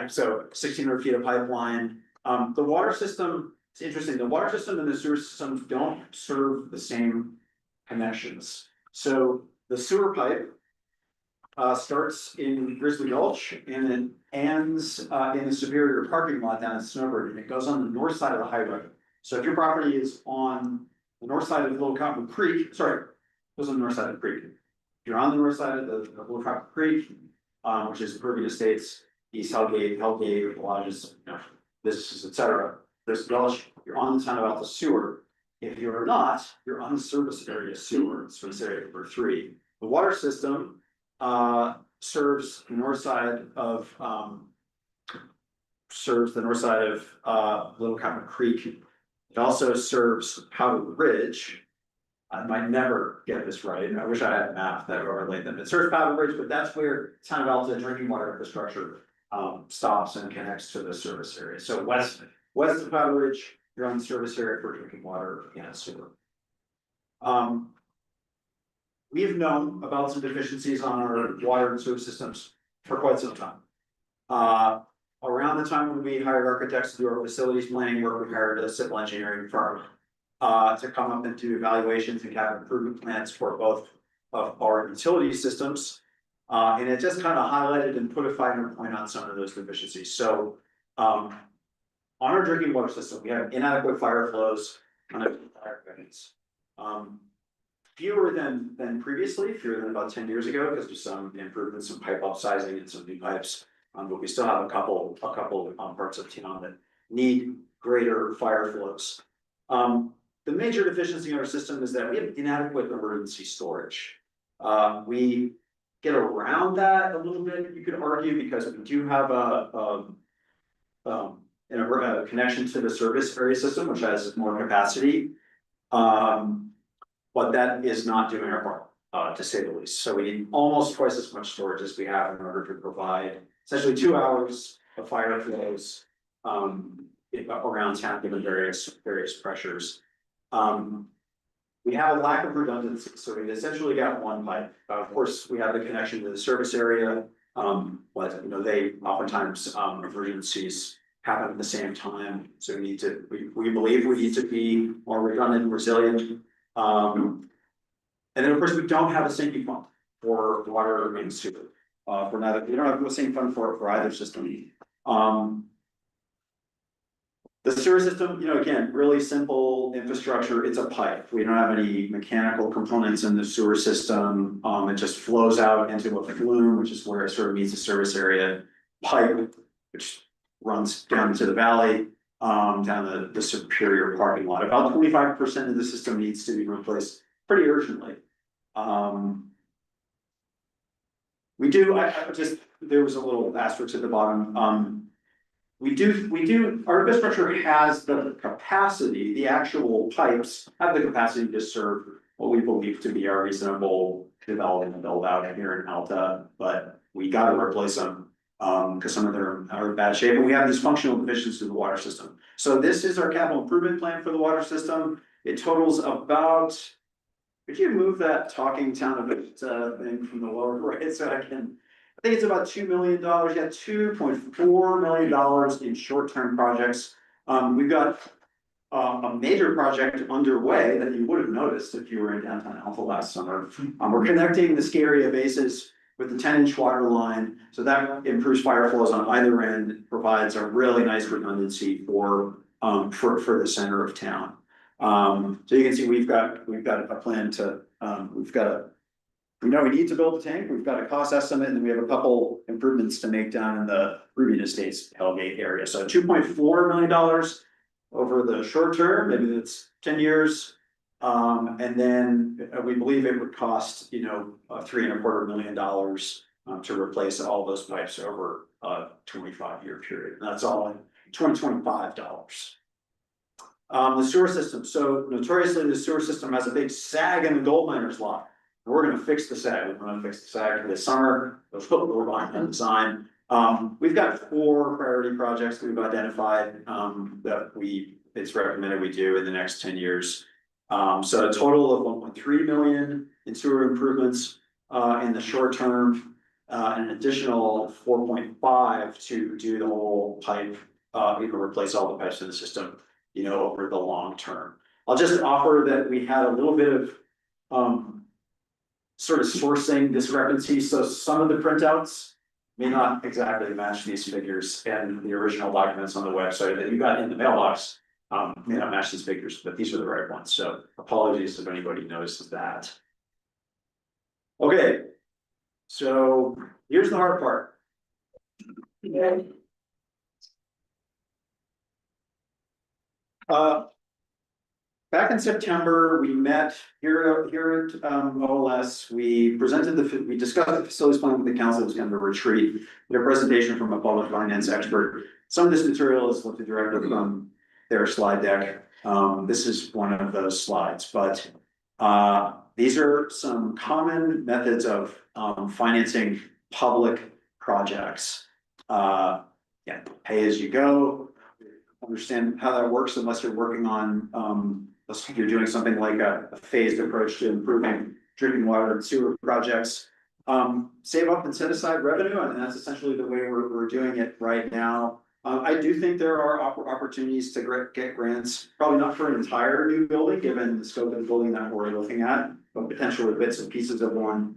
so 1,600 feet of pipeline. The water system, it's interesting, the water system and the sewer system don't serve the same connections. So the sewer pipe starts in Grizzly Gulch and it ends in the Superior parking lot down at Snowbird, and it goes on the north side of the highway. So if your property is on the north side of Little Cottonwood Creek, sorry, goes on the north side of the creek. If you're on the north side of the Little Cottonwood Creek, which is Permian Estates, East Hellgate, lodges, businesses, etc. There's Gulch, you're on the town of Alpha sewer. If you're not, you're on the service area sewer, service area number 3. The water system serves the north side of Little Cottonwood Creek. It also serves Powder Ridge. I might never get this right. I wish I had a map that overlaid them. It serves Powder Ridge, but that's where town of Alta drinking water infrastructure stops and connects to the service area. So west of Powder Ridge, you're on the service area for drinking water and sewer. We have known about some deficiencies on our water and sewer systems for quite some time. Around the time when we hired architects to do our facilities planning work, we hired a civil engineering firm to come up and do evaluations and capital improvement plans for both of our utility systems. And it just kind of highlighted and put a finer point on some of those deficiencies. So on our drinking water system, we have inadequate fire flows on our fire hydrants. Fewer than previously, fewer than about 10 years ago, because there's some improvements, some pipe upsizing and some new pipes. But we still have a couple parts of town that need greater fire flows. The major deficiency in our system is that we have inadequate emergency storage. We get around that a little bit, you could argue, because we do have a connection to the service area system, which has more capacity. But that is not doing our part, to say the least. So we need almost twice as much storage as we have in order to provide essentially 2 hours of fire flows around town, given various pressures. We have a lack of redundancy, so we've essentially got one pipe. Of course, we have the connection to the service area, but they oftentimes emergencies happen at the same time. So we believe we need to be more redundant and resilient. And then of course, we don't have a sinking fund for water and sewer. We don't have a sinking fund for either system. The sewer system, again, really simple infrastructure. It's a pipe. We don't have any mechanical components in the sewer system. It just flows out into a flume, which is where it sort of meets the service area pipe, which runs down to the valley, down the Superior parking lot. About 25% of the system needs to be replaced pretty urgently. There was a little asterisk at the bottom. Our infrastructure has the capacity, the actual pipes have the capacity to serve what we believe to be our reasonable development and build out here in Alta, but we gotta replace them. Because some of them are in bad shape, and we have these functional deficiencies in the water system. So this is our capital improvement plan for the water system. It totals about, could you move that talking town of it thing from the lower right so I think it's about $2 million, yeah, $2.4 million in short-term projects. We've got a major project underway that you would have noticed if you were in downtown Alpha last summer. We're connecting the ski area bases with the 10-inch water line, so that improves fire flows on either end, provides a really nice redundancy for the center of town. So you can see we've got a plan to we need to build a tank. We've got a cost estimate, and then we have a couple improvements to make down in the Permian Estates Hellgate area. So $2.4 million over the short term, maybe that's 10 years. And then we believe it would cost, $3.25 million to replace all those pipes over a 25-year period. And that's all in 2025 dollars. The sewer system. So notoriously, the sewer system has a big sag in the gold miners' lot. We're going to fix the sag. We're going to fix the sag this summer. We're buying a design. We've got 4 priority projects that we've identified that it's recommended we do in the next 10 years. So a total of 1.3 million in sewer improvements in the short term. an additional 4.5 to do the whole pipe, replace all the pipes in the system, over the long term. I'll just offer that we had a little bit of, sort of sourcing discrepancy, so some of the printouts may not exactly match these figures, and the original documents on the website that you got in the mailbox may not match these figures, but these are the right ones, so apologies if anybody notices that. Okay, so here's the hard part. Back in September, we met here at OLS, we discussed the facilities plan with the council. It was kind of a retreat. We had a presentation from a public finance expert. Some of this material is lifted directly from their slide deck. This is one of those slides, but these are some common methods of financing public projects. Pay as you go. Understand how that works unless you're working on, you're doing something like a phased approach to improving drinking water and sewer projects. Save up and set aside revenue, and that's essentially the way we're doing it right now. I do think there are opportunities to get grants, probably not for an entire new building, given the scope of the building that we're looking at, but potentially bits and pieces of one.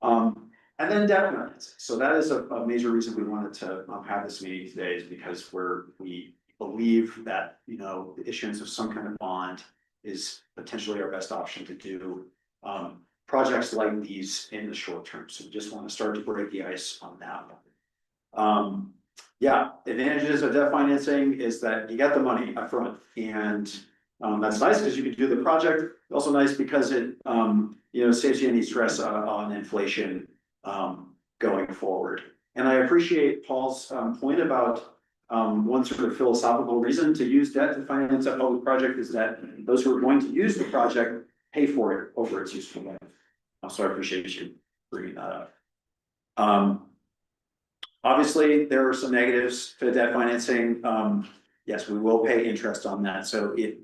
And then debt finance. So that is a major reason we wanted to have this meeting today, is because we believe that, the issuance of some kind of bond is potentially our best option to do projects like these in the short term. So we just want to start to break the ice on that one. Advantages of debt financing is that you get the money up front, and that's nice because you can do the project. Also nice because it saves you any stress on inflation going forward. And I appreciate Paul's point about one sort of philosophical reason to use debt to finance a public project is that those who are going to use the project pay for it over its useful life. So I appreciate you bringing that up. Obviously, there are some negatives to debt financing. Yes, we will pay interest on that, so it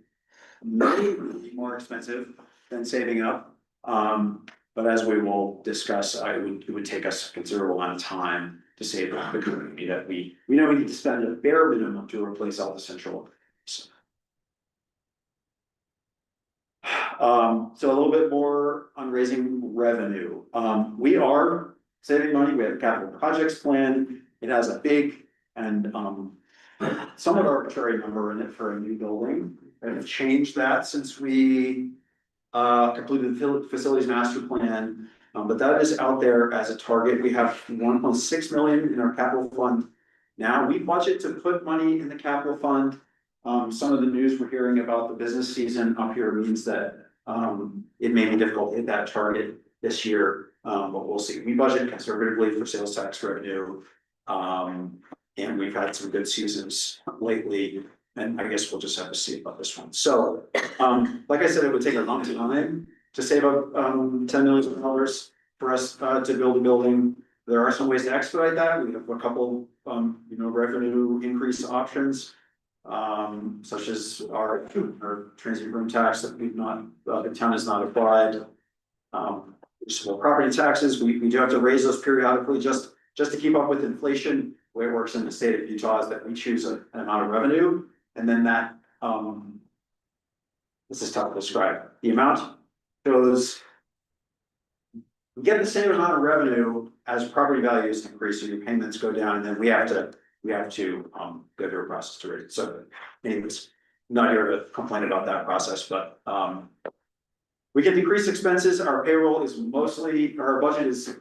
may be more expensive than saving up. But as we will discuss, it would take us a considerable amount of time to save up the company that we know we need to spend a bare minimum to replace all the central. So a little bit more on raising revenue. We are saving money. We have a capital projects plan. It has a big and somewhat arbitrary number in it for a new building. I've changed that since we completed the facilities master plan. But that is out there as a target. We have 1.6 million in our capital fund. Now we budget to put money in the capital fund. Some of the news we're hearing about the business season up here means that it may be difficult to hit that target this year, but we'll see. We budget conservatively for sales tax revenue. And we've had some good seasons lately, and I guess we'll just have to see about this one. So, like I said, it would take a long time to save up $10 million for us to build a building. There are some ways to expedite that. We have a couple revenue increase options, such as our transient room tax that the town has not applied. So property taxes, we do have to raise those periodically just to keep up with inflation. The way it works in the state of Utah is that we choose an amount of revenue, and then that this is tough to describe. The amount goes, we get the same amount of revenue as property values increase, so your payments go down, and then we have to go through a process to raise it. So anyways, not here to complain about that process, but we can decrease expenses. Our payroll is our budget is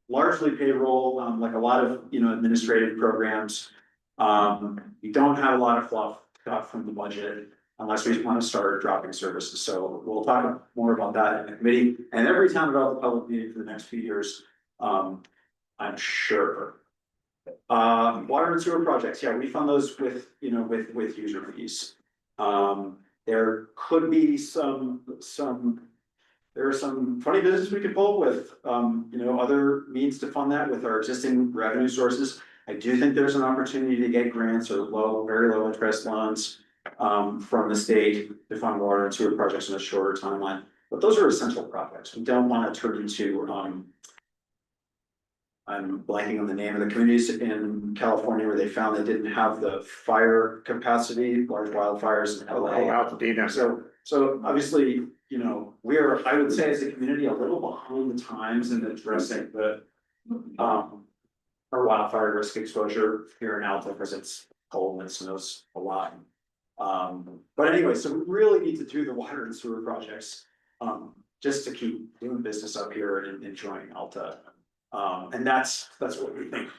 largely payroll, like a lot of administrative programs. We don't have a lot of fluff cut from the budget unless we want to start dropping services. So we'll talk more about that in the committee and every time about the public meeting for the next few years. I'm sure. Water and sewer projects, yeah, we fund those with user fees. There could be there are some funny business we could pull with, other means to fund that with our existing revenue sources. I do think there's an opportunity to get grants or very low interest loans from the state to fund water and sewer projects in a shorter timeline. But those are essential projects. We don't want to turn into I'm blanking on the name of the communities in California where they found they didn't have the fire capacity, large wildfires in LA. Altadena. So obviously, you know, we're, I would say as a community, a little behind the times in addressing the our wildfire risk exposure here in Alta because it's cold and it snows a lot. But anyway, so we really need to do the water and sewer projects, just to keep doing business up here and enjoying Alta. And that's what we think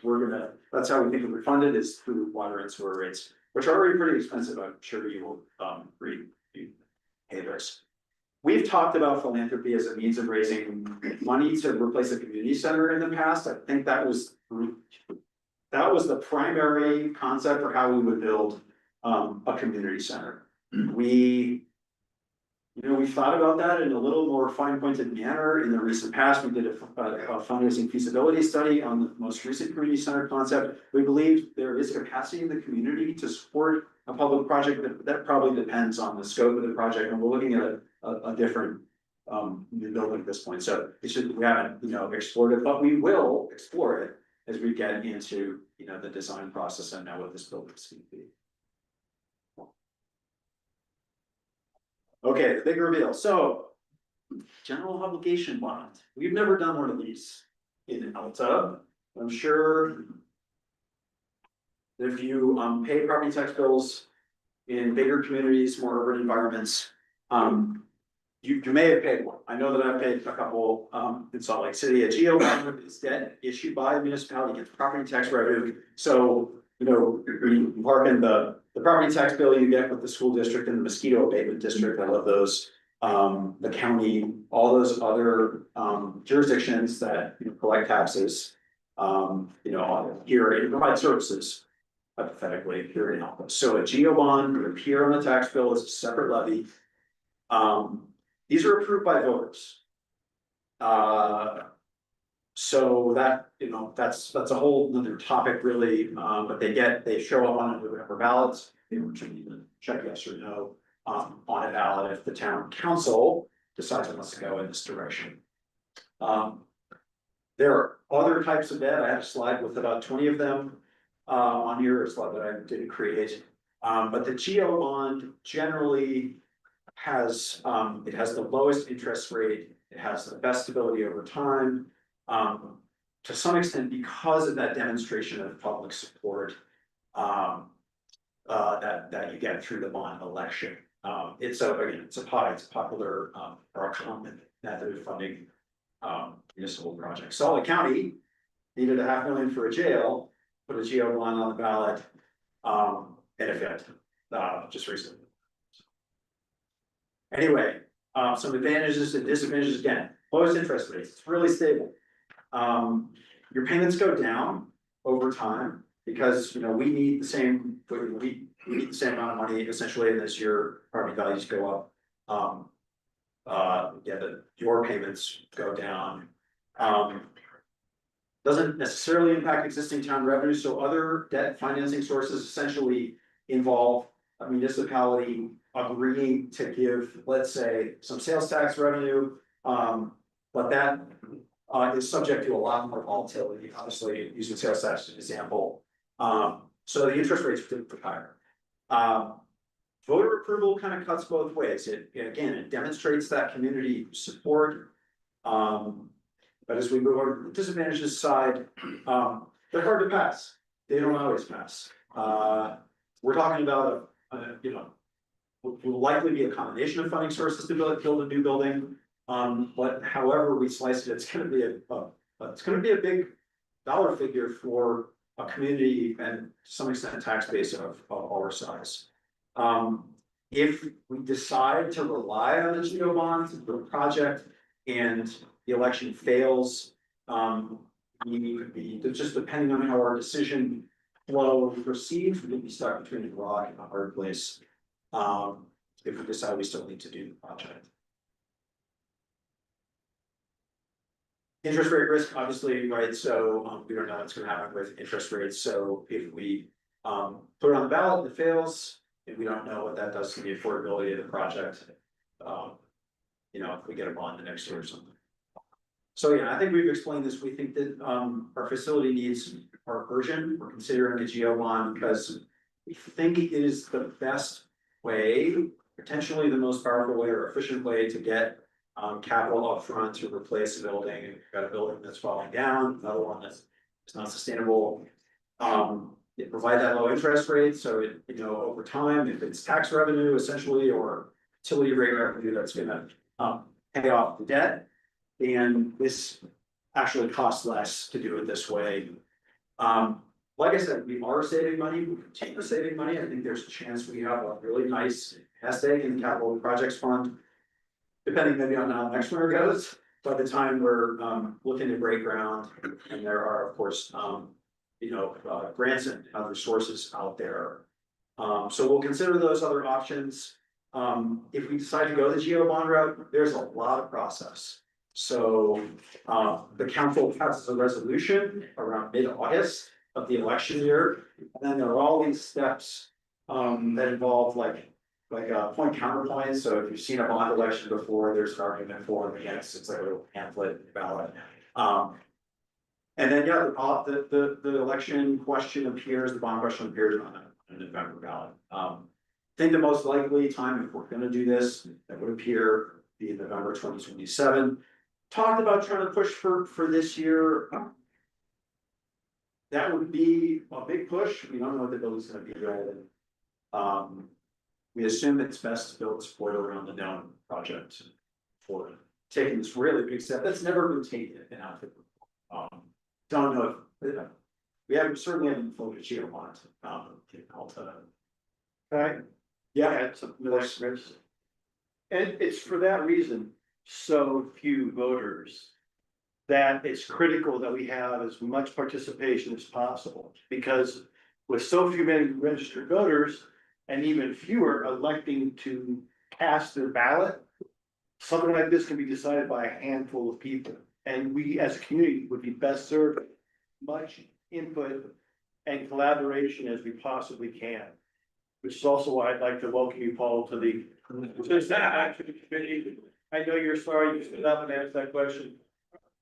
that's how we think we're funded is through water and sewer rates, which are already pretty expensive. I'm sure you will, read, hey, this. We've talked about philanthropy as a means of raising money to replace a community center in the past. I think that was the primary concept for how we would build a community center. We thought about that in a little more fine pointed manner in the recent past. We did a fundraising feasibility study on the most recent community center concept. We believe there is capacity in the community to support a public project that probably depends on the scope of the project, and we're looking at a different new building at this point. So we haven't, explored it, but we will explore it as we get into, the design process and know what this building is going to be. Okay, the big reveal. So, general obligation bond. We've never done one of these in Alta. I'm sure if you pay property tax bills in bigger communities, more urban environments, you may have paid one. I know that I've paid a couple in Salt Lake City. A GO bond is debt issued by a municipality against property tax revenue. So, you park in the property tax bill you get with the school district and the mosquito abatement district. I love those. The county, all those other jurisdictions that collect taxes. Here and provide services, hypothetically here in Alta. So a GO bond would appear on the tax bill as a separate levy. These are approved by voters. So that, that's a whole nother topic really, but they show up on a November ballots, which you need to check yes or no, on a ballot if the town council decides it wants to go in this direction. There are other types of debt. I have a slide with about 20 of them, on here, a slide that I didn't create. But the GO bond generally has, it has the lowest interest rate, it has the best stability over time. To some extent, because of that demonstration of public support, that you get through the bond election. It's a popular, or a common method of funding, municipal projects. Salt Lake County needed $500,000 for a jail, put a GO bond on the ballot, and it failed, just recently. Anyway, some advantages and disadvantages again, lowest interest rates, it's really stable. Your payments go down over time because, we need the same, we need the same amount of money essentially as your property values go up. Your payments go down. Doesn't necessarily impact existing town revenues, so other debt financing sources essentially involve a municipality agreeing to give, let's say, some sales tax revenue, but that is subject to a lot more volatility, obviously, using sales tax as an example. So the interest rates are higher. Voter approval kind of cuts both ways. It demonstrates that community support. But as we move over to the disadvantages side, they're hard to pass. They don't always pass. We're talking about, will likely be a combination of funding sources to build a new building. But however we slice it, it's gonna be a big dollar figure for a community and to some extent a tax base of our size. If we decide to rely on the GO bonds for the project and the election fails, we could be, just depending on how our decision flow proceeds, we could be stuck between a rock and a hard place. If we decide we still need to do the project. Interest rate risk, obviously, right? So we don't know what's going to happen with interest rates. So if we put it on the ballot and it fails, and we don't know what that does to the affordability of the project, if we get a bond the next year or something. So yeah, I think we've explained this. We think that our facility needs are urgent. We're considering a geo bond because we think it is the best way, potentially the most powerful way or efficient way to get capital upfront to replace a building. You've got a building that's falling down, another one that's not sustainable. It provide that low interest rate, so it, you know, over time, if it's tax revenue essentially or utility rate revenue, that's gonna pay off the debt. And this actually costs less to do it this way. Like I said, we are saving money, we continue saving money. I think there's a chance we have a really nice nest egg in the capital projects fund. Depending maybe on how next winter goes, by the time we're looking to break ground, and there are, of course, you know, grants and other sources out there. So we'll consider those other options. If we decide to go the geo bond route, there's a lot of process. So the council passes a resolution around mid-August of the election year. And then there are all these steps that involve like point counterpoint. So if you've seen a bond election before, there's an argument for and against. It's like a little pamphlet ballot. And then, yeah, the election question appears, the bond question appears on a November ballot. I think the most likely time, if we're gonna do this, that would appear be November 2027. Talked about trying to push for this year. That would be a big push. We don't know if the building's gonna be ready. We assume it's best to build support around the down project for taking this really big step that's never been taken in Alfred. Don't know if, we haven't certainly haven't floated geo bond. Right? Yeah, Add something to that, Chris. And it's for that reason, so few voters. That it's critical that we have as much participation as possible, because with so few many registered voters. And even fewer electing to cast their ballot. Something like this can be decided by a handful of people, and we as a community would be best served. Much input and collaboration as we possibly can. Which is also why I'd like to welcome you, Paul, to the. I know you're sorry you stood up and answered that question.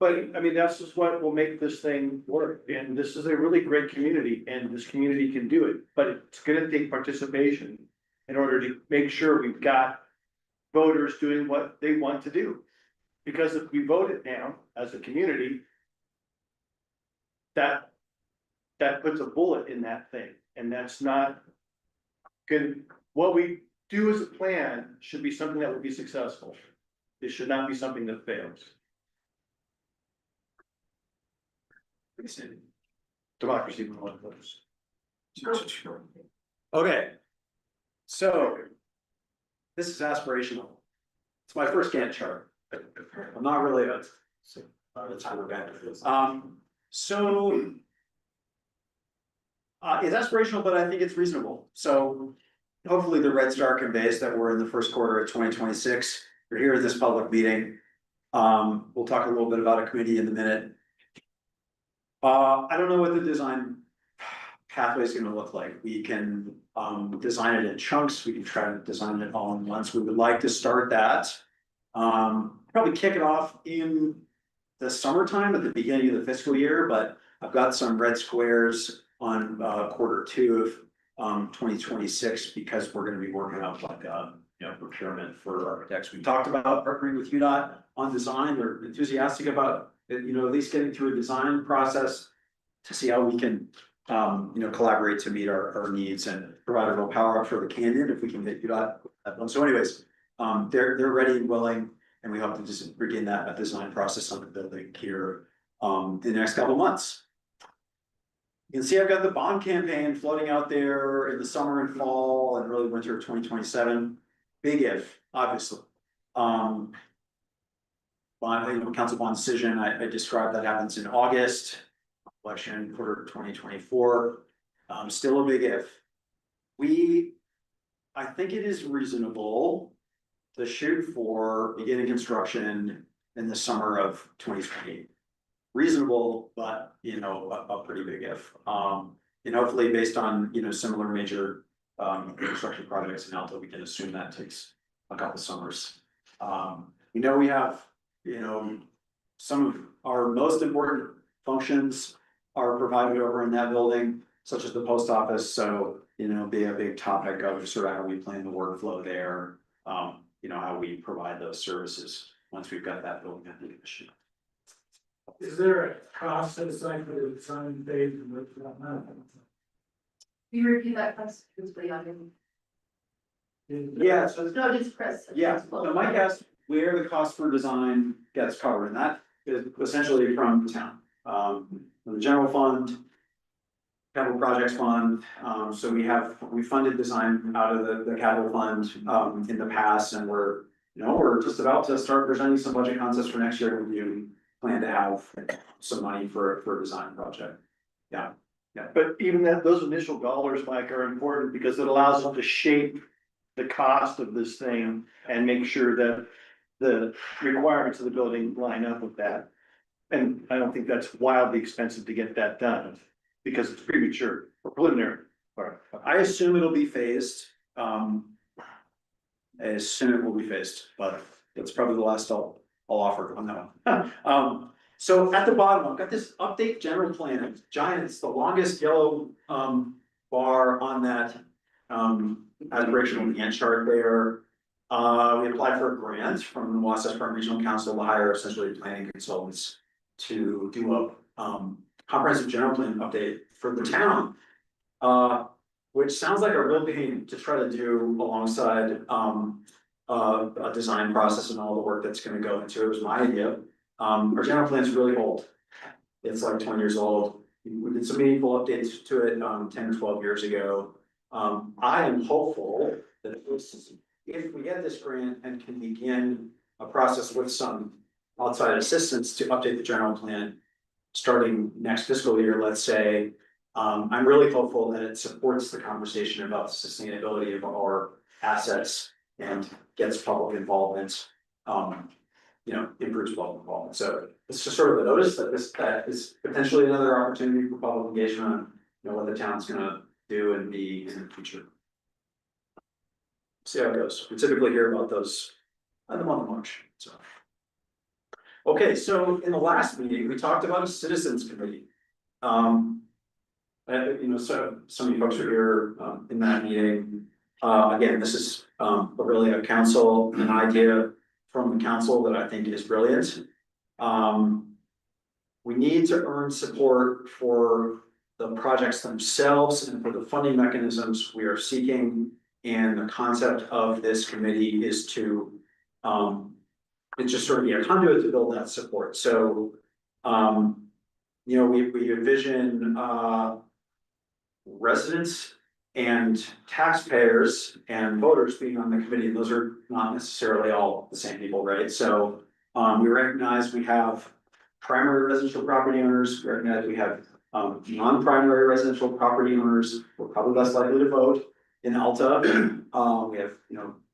But I mean, that's just what will make this thing work, and this is a really great community, and this community can do it, but it's gonna take participation. In order to make sure we've got voters doing what they want to do. Because if we vote it down as a community. That puts a bullet in that thing, and that's not. Good, what we do as a plan should be something that will be successful. It should not be something that fails. Democracy. okay. So. This is aspirational. It's my first Gantt chart. I'm not really a. It's it's aspirational, but I think it's reasonable. So hopefully the Red Star conveys that we're in the first quarter of 2026. You're here at this public meeting. We'll talk a little bit about a committee in a minute. I don't know what the design pathway is gonna look like. We can design it in chunks. We can try to design it all in once. We would like to start that. Probably kick it off in the summertime at the beginning of the fiscal year, but I've got some red squares on Q2 of 2026 because we're gonna be working out like procurement for architects. We talked about partnering with UDOT on design. They're enthusiastic about at least getting through a design process to see how we can collaborate to meet our needs and provide a real power up for the canyon if we can get UDOT. So anyways, they're ready and willing, and we hope to just begin that design process on the building here in the next couple months. You can see I've got the bond campaign floating out there in the summer and fall and early winter of 2027. Big if, obviously. Bond, council bond decision, I described that happens in August. Election quarter 2024. Still a big if. I think it is reasonable to shoot for beginning construction in the summer of 2028. Reasonable, but a pretty big if. And hopefully based on similar major construction projects in Alta, we can assume that takes a couple summers. We know we have some of our most important functions are provided over in that building, such as the post office, so, you know, be a big topic of sort of how we plan the workflow there. You know, how we provide those services once we've got that building under commission. Is there a cost aside for the design phase and what's that? Can you repeat that question, please? Yeah, so No, just Chris. yeah, so my guess, where the cost for design gets covered, and that is essentially from the town. From the general fund, capital projects fund, so we funded design out of the capital fund, in the past, and we're just about to start presenting some budget concepts for next year, and we plan to have some money for a design project. Yeah, But even that, those initial dollars, Mike, are important because it allows them to shape the cost of this thing and make sure that the requirements of the building line up with that. And I don't think that's wildly expensive to get that done because it's premature or preliminary. I assume it'll be phased, I assume it will be phased, but that's probably the last I'll offer on that one. So at the bottom, I've got this update general plan, it's giant, it's the longest yellow bar on that aspirational Gantt chart there. We applied for a grant from the Wasatch Front Regional Council to hire essentially planning consultants to do a comprehensive general plan update for the town. Which sounds like a real pain to try to do alongside a design process and all the work that's gonna go into it. It was my idea. Our general plan is really old. It's like 20 years old. We did some meaningful updates to it 10 or 12 years ago. I am hopeful that if we get this grant and can begin a process with some outside assistance to update the general plan starting next fiscal year, let's say, I'm really hopeful that it supports the conversation about the sustainability of our assets and gets public involvement. Improves public involvement. So it's just sort of a notice that that is potentially another opportunity for public engagement on, what the town's gonna do and be in the future. See how it goes. We typically hear about those in the month of March, so. Okay, so in the last meeting, we talked about a citizens committee. So some of you folks are here in that meeting. Again, this is really an idea from the council that I think is brilliant. We need to earn support for the projects themselves and for the funding mechanisms we are seeking. And the concept of this committee is to it's just sort of be a conduit to build that support. So we envision residents and taxpayers and voters being on the committee, and those are not necessarily all the same people, right? So we recognize we have primary residential property owners, we recognize we have non-primary residential property owners, we're probably less likely to vote in Alta. We have,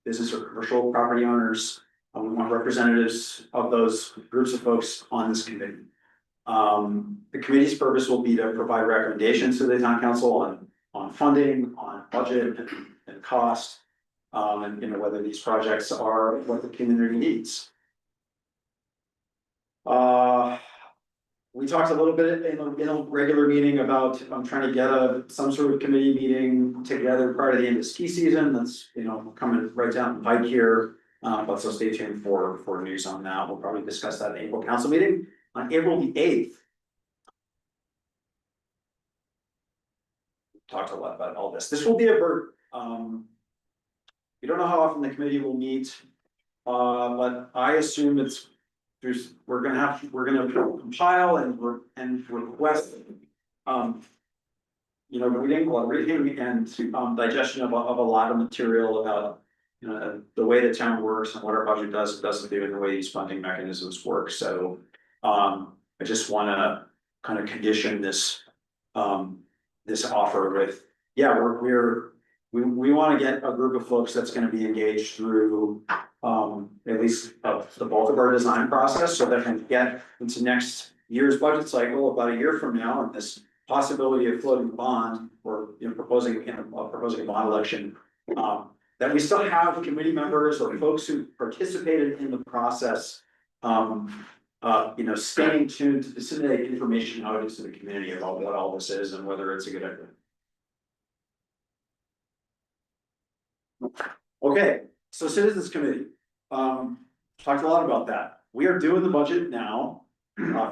business or commercial property owners. We want representatives of those groups of folks on this committee. The committee's purpose will be to provide recommendations to the town council on funding, on budget and cost. And whether these projects are what the community needs. We talked a little bit in a regular meeting about, I'm trying to get some sort of committee meeting together prior to the end of ski season. That's, coming right down the pike here. But so stay tuned for news on that. We'll probably discuss that in the April council meeting on April the 8th. Talked a lot about all this. This will be a bird. We don't know how often the committee will meet. But I assume we're gonna compile and request. Reading and digestion of a lot of material about the way the town works and what our budget does and doesn't do, and the way these funding mechanisms work. So I just want to kind of condition this this offer with, we want to get a group of folks that's going to be engaged through at least the bulk of our design process, so that we get into next year's budget cycle about a year from now, and this possibility of floating a bond or proposing a bond election. That we still have committee members or folks who participated in the process staying tuned to disseminate information out into the community about what all this is and whether it's a good idea. Okay, so citizens committee, talked a lot about that. We are doing the budget now,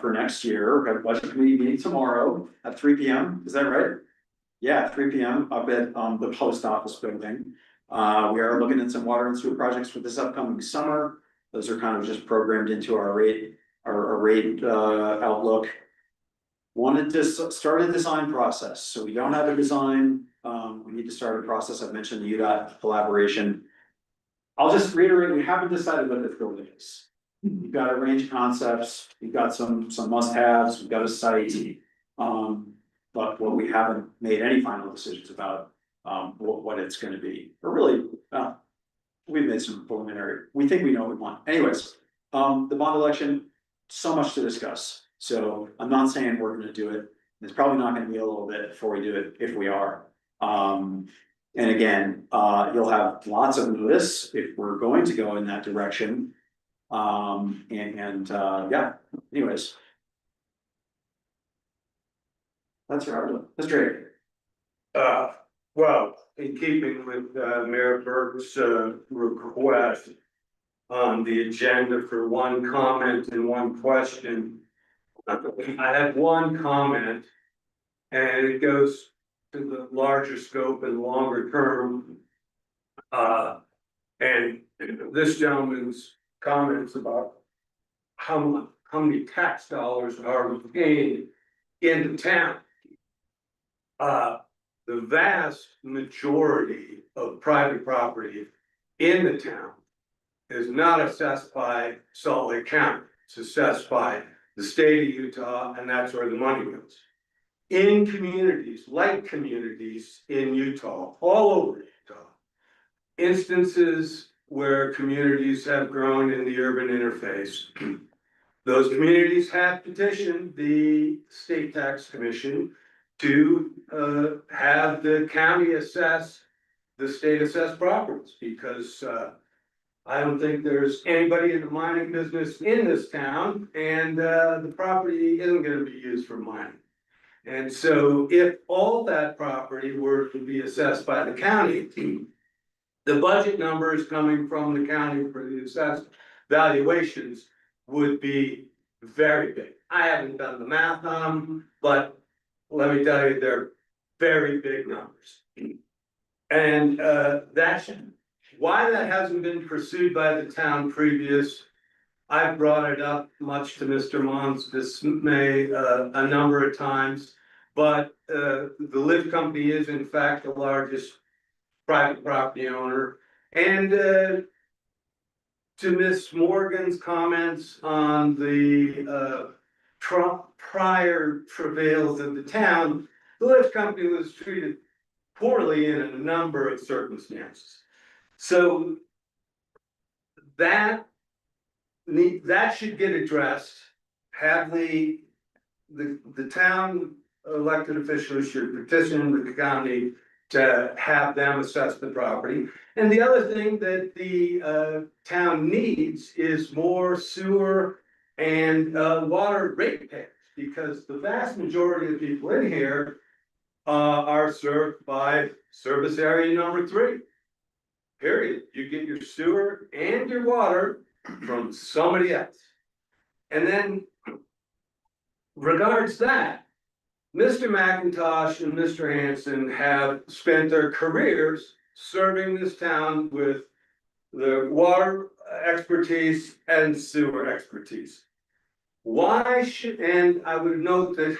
for next year. We have a budget committee meeting tomorrow at 3 p.m. Is that right? Yeah, 3 p.m. up at, the post office building. We are looking at some water and sewer projects for this upcoming summer. Those are kind of just programmed into our rate, outlook. Wanted to start a design process, so we don't have a design, we need to start a process. I've mentioned the UDOT collaboration. I'll just reiterate, we haven't decided what this building is. We've got a range of concepts, we've got some must-haves, we've got a site. But what we haven't made any final decisions about, what it's gonna be, or really, we've made some preliminary, we think we know what we want. Anyways, the bond election, so much to discuss. So I'm not saying we're gonna do it. It's probably not gonna be a little bit before we do it, if we are. And again, you'll have lots of notice if we're going to go in that direction. Yeah, anyways. That's right, that's great. Well, in keeping with Mayor Burke's request on the agenda for one comment and one question, I have one comment, and it goes to the larger scope and longer term. And this gentleman's comments about how many tax dollars are we paying into town. The vast majority of private property in the town is not assessed by Salt Lake County. It's assessed by the state of Utah, and that's where the money goes. In communities, like communities in Utah, all over Utah, instances where communities have grown in the urban interface, those communities have petitioned the state tax commission to have the county assess the state assessed properties, because I don't think there's anybody in the mining business in this town, and the property isn't gonna be used for mining. And so if all that property were to be assessed by the county, the budget numbers coming from the county for the assessed valuations would be very big. I haven't done the math on them, but let me tell you, they're very big numbers. And that's why that hasn't been pursued by the town previous. I've brought it up much to Mr. Mon's dismay a number of times, but the lift company is in fact the largest private property owner. And to Miss Morgan's comments on the prior travails of the town, the lift company was treated poorly in a number of circumstances. So that should get addressed. Have the town elected officials should petition the county to have them assess the property. And the other thing that the town needs is more sewer and water ratepayers, because the vast majority of people in here are served by service area number 3. Period. You get your sewer and your water from somebody else. And then regards that, Mr. McIntosh and Mr. Hanson have spent their careers serving this town with the water expertise and sewer expertise. Why should, and I would note that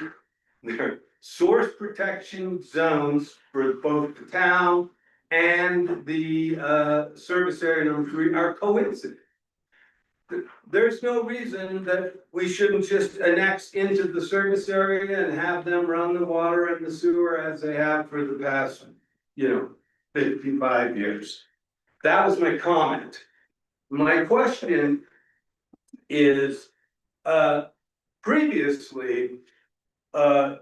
their source protection zones for both the town and the service area number 3 are coincident. There's no reason that we shouldn't just annex into the service area and have them run the water and the sewer as they have for the past, 55 years. That was my comment. My question is, previously,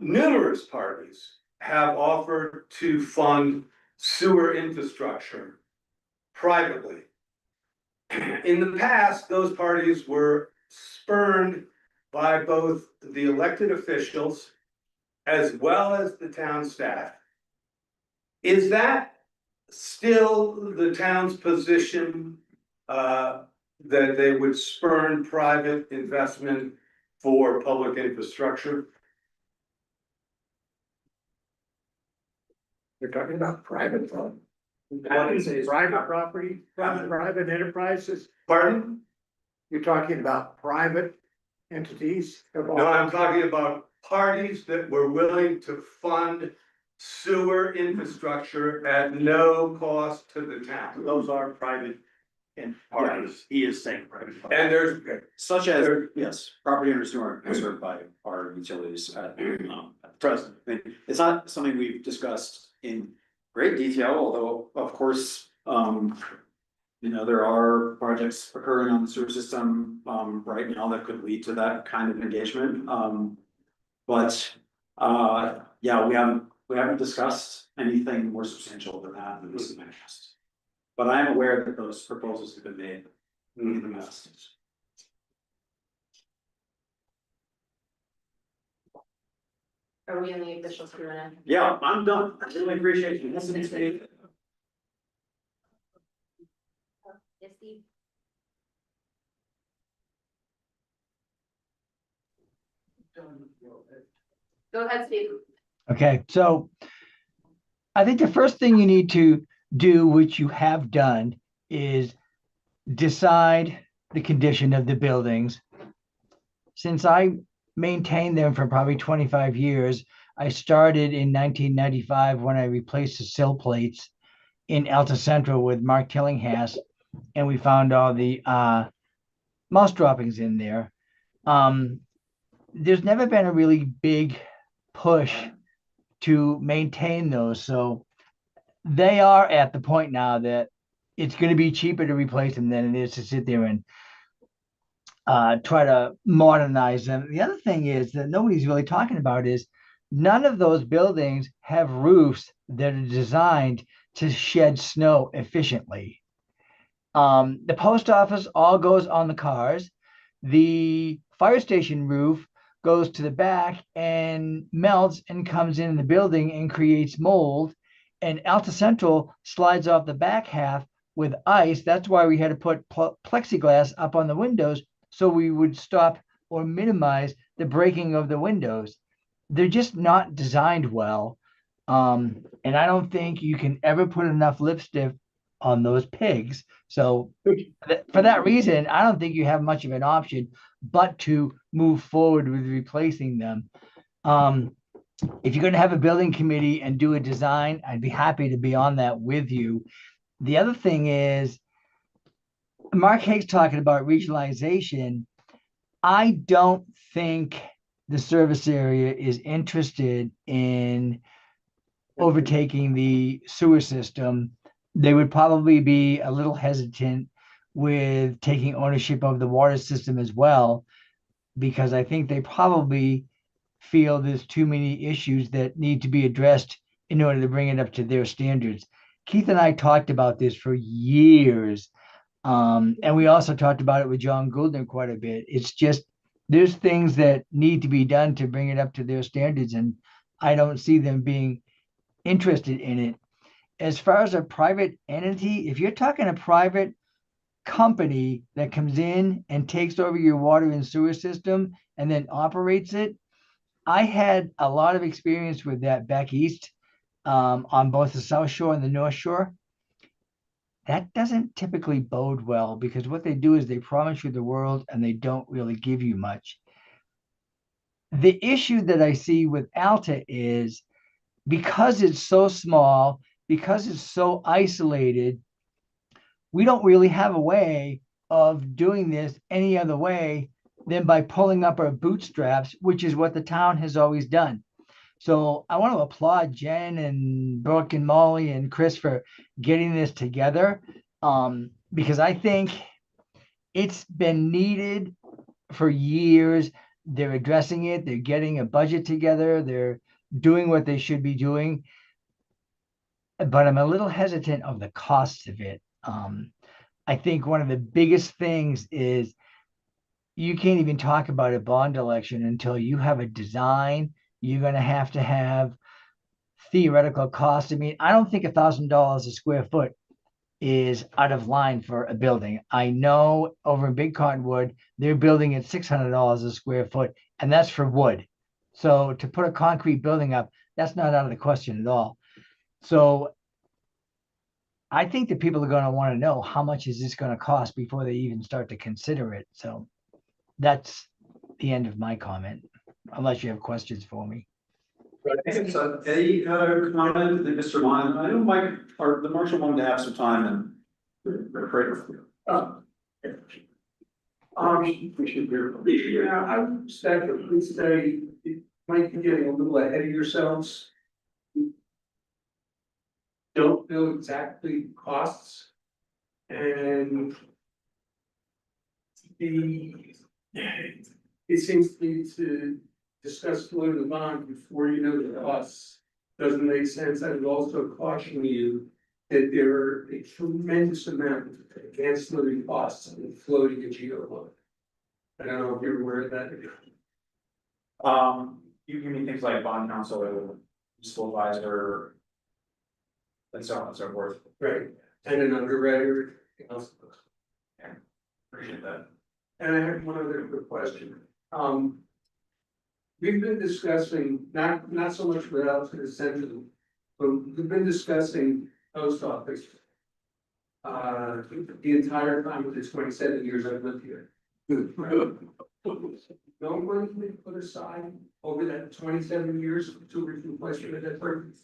numerous parties have offered to fund sewer infrastructure privately. In the past, those parties were spurned by both the elected officials as well as the town staff. Is that still the town's position, that they would spurn private investment for public infrastructure? You're talking about private fund. Private Private property, private enterprises, Pardon? you're talking about private entities? No, I'm talking about parties that were willing to fund sewer infrastructure at no cost to the town. Those are private and parties. He is saying private. And there's, Such as, yes, property owners who are served by our utilities at present. I mean, it's not something we've discussed in great detail, although, of course, you know, there are projects occurring on the sewer system, right now that could lead to that kind of engagement. But, yeah, we haven't discussed anything more substantial than that in this past. But I am aware that those proposals have been made in the past. Are we in the official Q&A? Yeah, I'm done. I really appreciate you listening to me. Yes, Steve? Go ahead, Steve. Okay, so I think the first thing you need to do, which you have done, is decide the condition of the buildings. Since I maintained them for probably 25 years, I started in 1995 when I replaced the sill plates in Alta Central with Mark Tillinghast, and we found all the mouse droppings in there. There's never been a really big push to maintain those, so they are at the point now that it's going to be cheaper to replace them than it is to sit there and try to modernize them. The other thing is that nobody's really talking about is none of those buildings have roofs that are designed to shed snow efficiently. The post office all goes on the cars. The fire station roof goes to the back and melts and comes in the building and creates mold. And Alta Central slides off the back half with ice. That's why we had to put plexiglass up on the windows so we would stop or minimize the breaking of the windows. They're just not designed well. And I don't think you can ever put enough lipstick on those pigs. So for that reason, I don't think you have much of an option but to move forward with replacing them. If you're going to have a building committee and do a design, I'd be happy to be on that with you. The other thing is, Mark Hague's talking about regionalization. I don't think the service area is interested in overtaking the sewer system. They would probably be a little hesitant with taking ownership of the water system as well, because I think they probably feel there's too many issues that need to be addressed in order to bring it up to their standards. Keith and I talked about this for years. And we also talked about it with John Gouldner quite a bit. It's just, there's things that need to be done to bring it up to their standards, and I don't see them being interested in it. As far as a private entity, if you're talking a private company that comes in and takes over your water and sewer system and then operates it, I had a lot of experience with that back east, on both the South Shore and the North Shore. That doesn't typically bode well, because what they do is they promise you the world and they don't really give you much. The issue that I see with Alta is because it's so small, because it's so isolated, we don't really have a way of doing this any other way than by pulling up our bootstraps, which is what the town has always done. So I want to applaud Jen and Brooke and Molly and Chris for getting this together, because I think it's been needed for years. They're addressing it. They're getting a budget together. They're doing what they should be doing. But I'm a little hesitant of the cost of it. I think one of the biggest things is you can't even talk about a bond election until you have a design. You're gonna have to have theoretical costs. I mean, I don't think $1,000 a square foot is out of line for a building. I know over in Big Cottonwood, they're building at $600 a square foot, and that's for wood. So to put a concrete building up, that's not out of the question at all. So I think that people are gonna wanna know how much is this gonna cost before they even start to consider it. So that's the end of my comment, unless you have questions for me. So any other comment that Mr. Lyon, I know Mike, or the marshal wanted to have some time and. We should hear. Yeah, I would secondly say, you might be getting a little ahead of yourselves. Don't know exactly costs. And it seems to me to discuss floating the bond before you know the costs doesn't make sense. I would also caution you that there are a tremendous amount of ancillary costs in floating a geo loan. I don't know if you're aware of that. You mean things like bond counsel, useful advisor. And so on and so forth. Right, and an underwriter. Yeah, appreciate that. And I have one other quick question. We've been discussing, not so much without the central, but we've been discussing post office. The entire time of the 27 years I've lived here. No money been put aside over that 27 years to replace that purpose.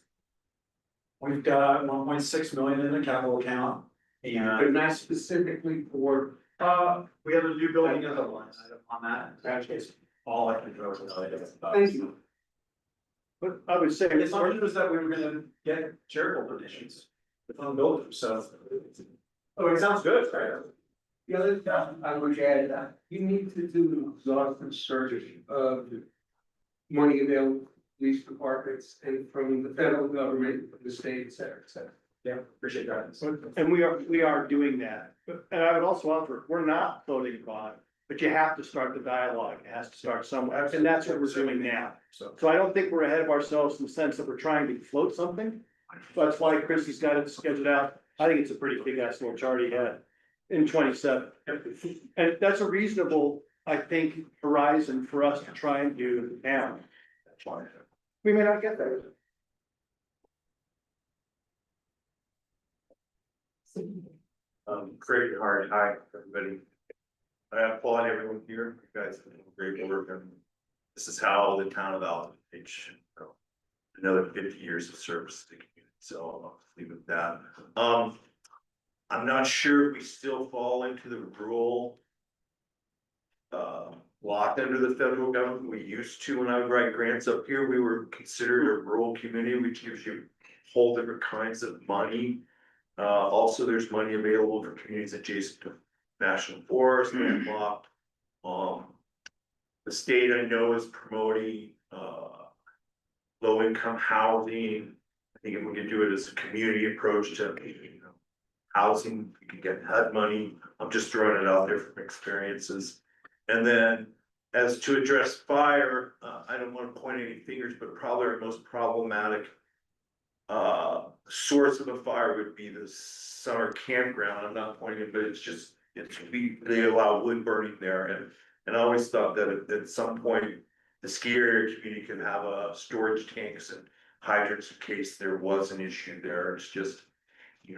We've got 1.6 million in the capital account But and, not specifically for, we have a new building as a line item on that. That's all I can throw tonight. thank you. But I would say, The assumption was that we were gonna get charitable donations to fund buildings, so. Oh, it sounds good, right? The other thing I would add, you need to do an exhaustive search of money available to police departments and from the federal government, the state, et cetera, et cetera. Yeah, appreciate that. and we are doing that, and I would also offer, we're not voting a bond, but you have to start the dialogue, it has to start somewhere, and that's what we're doing now. So. So I don't think we're ahead of ourselves in the sense that we're trying to float something. That's why Chrissy's got it scheduled out. I think it's a pretty big ass little chart he had in 27. And that's a reasonable, I think, horizon for us to try and do now. We may not get there. Craig Hart, hi, everybody. I applaud everyone here, you guys have done great work, and this is how the town of Alton should go. Another 50 years of service to the community, so I'll leave it at that. I'm not sure if we still fall into the rural locked under the federal government. We used to, when I would write grants up here, we were considered a rural community, which gives you whole different kinds of money. Also, there's money available for communities adjacent to national forest, landlocked. The state I know is promoting, low income housing. I think if we could do it as a community approach to, housing, you can get HUD money. I'm just throwing it out there from experiences. And then as to address fire, I don't want to point any fingers, but probably our most problematic source of a fire would be the summer campground. I'm not pointing it, but they allow wood burning there, and I always thought that at some point the ski area community could have storage tanks and hydrants in case there was an issue there. It's just,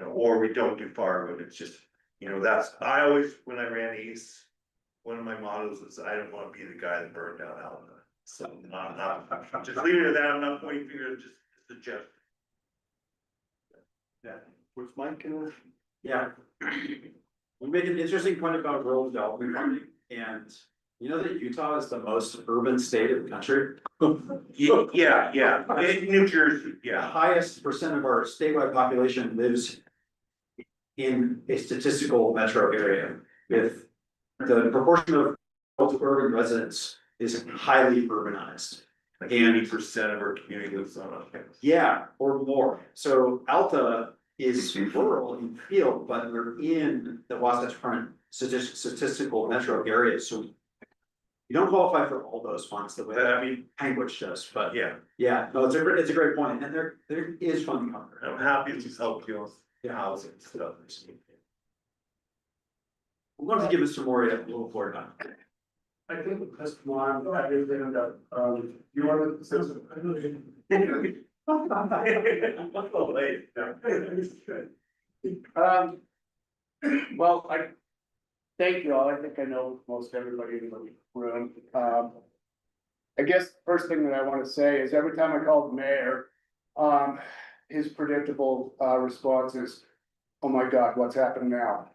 or we don't do firewood. It's just, I always, when I ran Ace, one of my mottos was I don't want to be the guy that burned down Alabama. So I'm just leaving it at that. I'm not pointing fingers, just a gesture. Yeah, was Mike gonna? Yeah. We make an interesting point about rural development funding, and you know that Utah is the most urban state of the country? Yeah, New Jersey, The yeah. highest percent of our statewide population lives in a statistical metro area, with the proportion of urban residents is highly urbanized. Like 80% of our community lives on a campus. Yeah, or more. So Alta is rural in field, but we're in the Wasatch Front statistical metro area, so You don't qualify for all those funds the way that I mean, Hankwich does, but Yeah, yeah, no, it's a great point, and there is funding out there. I'm happy to help you with housing stuff. I'm going to give us some more, a little more time. I think the best one, I really end up, you want to say something? Well, thank you all. I think I know most everybody in the room. I guess the first thing that I want to say is every time I call the mayor, his predictable, response is, oh my God, what's happened now?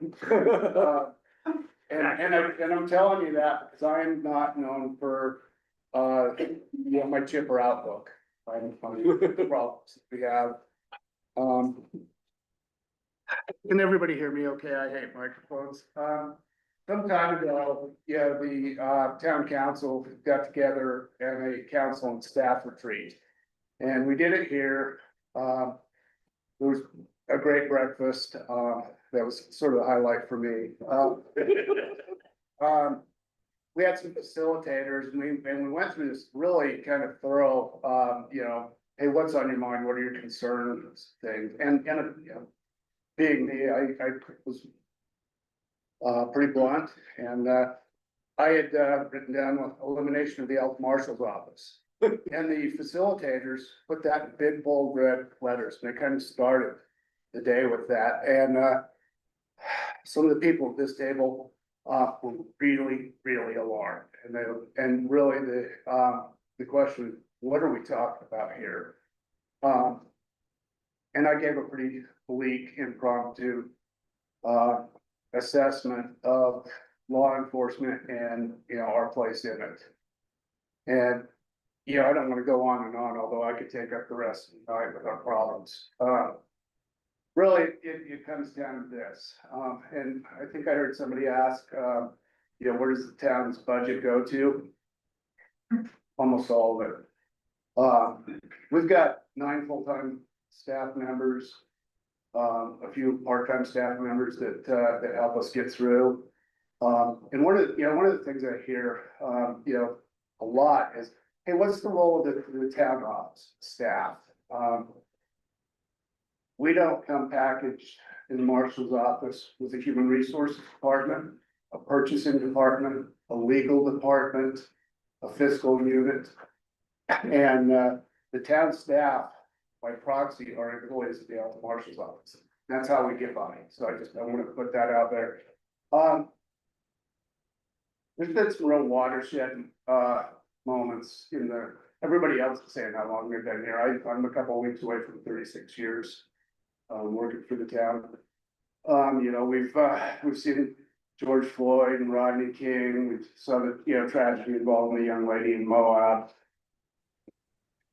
And I'm telling you that because I am not known for, my chipper outlook. I'm the problems we have. Can everybody hear me okay? I hate microphones. Some time ago, the town council got together and a council and staff retreat. And we did it here. There was a great breakfast. That was sort of the highlight for me. We had some facilitators and we went through this really kind of thorough, hey, what's on your mind? What are your concerns? Things being me, I was pretty blunt, and I had written down elimination of the health marshal's office. And the facilitators put that in big bold red letters, and they kind of started the day with that. And some of the people at this table were really, really alarmed. And really the question, what are we talking about here? And I gave a pretty bleak, impromptu assessment of law enforcement and, our place in it. And, I don't want to go on and on, although I could take up the rest of the night with our problems. Really, it comes down to this. And I think I heard somebody ask, where does the town's budget go to? Almost all of it. We've got 9 full-time staff members, a few part-time staff members that help us get through. And one of the things I hear, a lot is, hey, what's the role of the town office staff? We don't come packaged in the marshal's office with a human resources department, a purchasing department, a legal department, a fiscal unit. And the town staff, by proxy, are employees of the Alta Marshal's office. That's how we get by. So I want to put that out there. There's been some real watershed moments in everybody else is saying how long they've been here. I'm a couple of weeks away from 36 years working for the town. We've seen George Floyd and Rodney King. We saw the tragedy involving a young lady in Moab.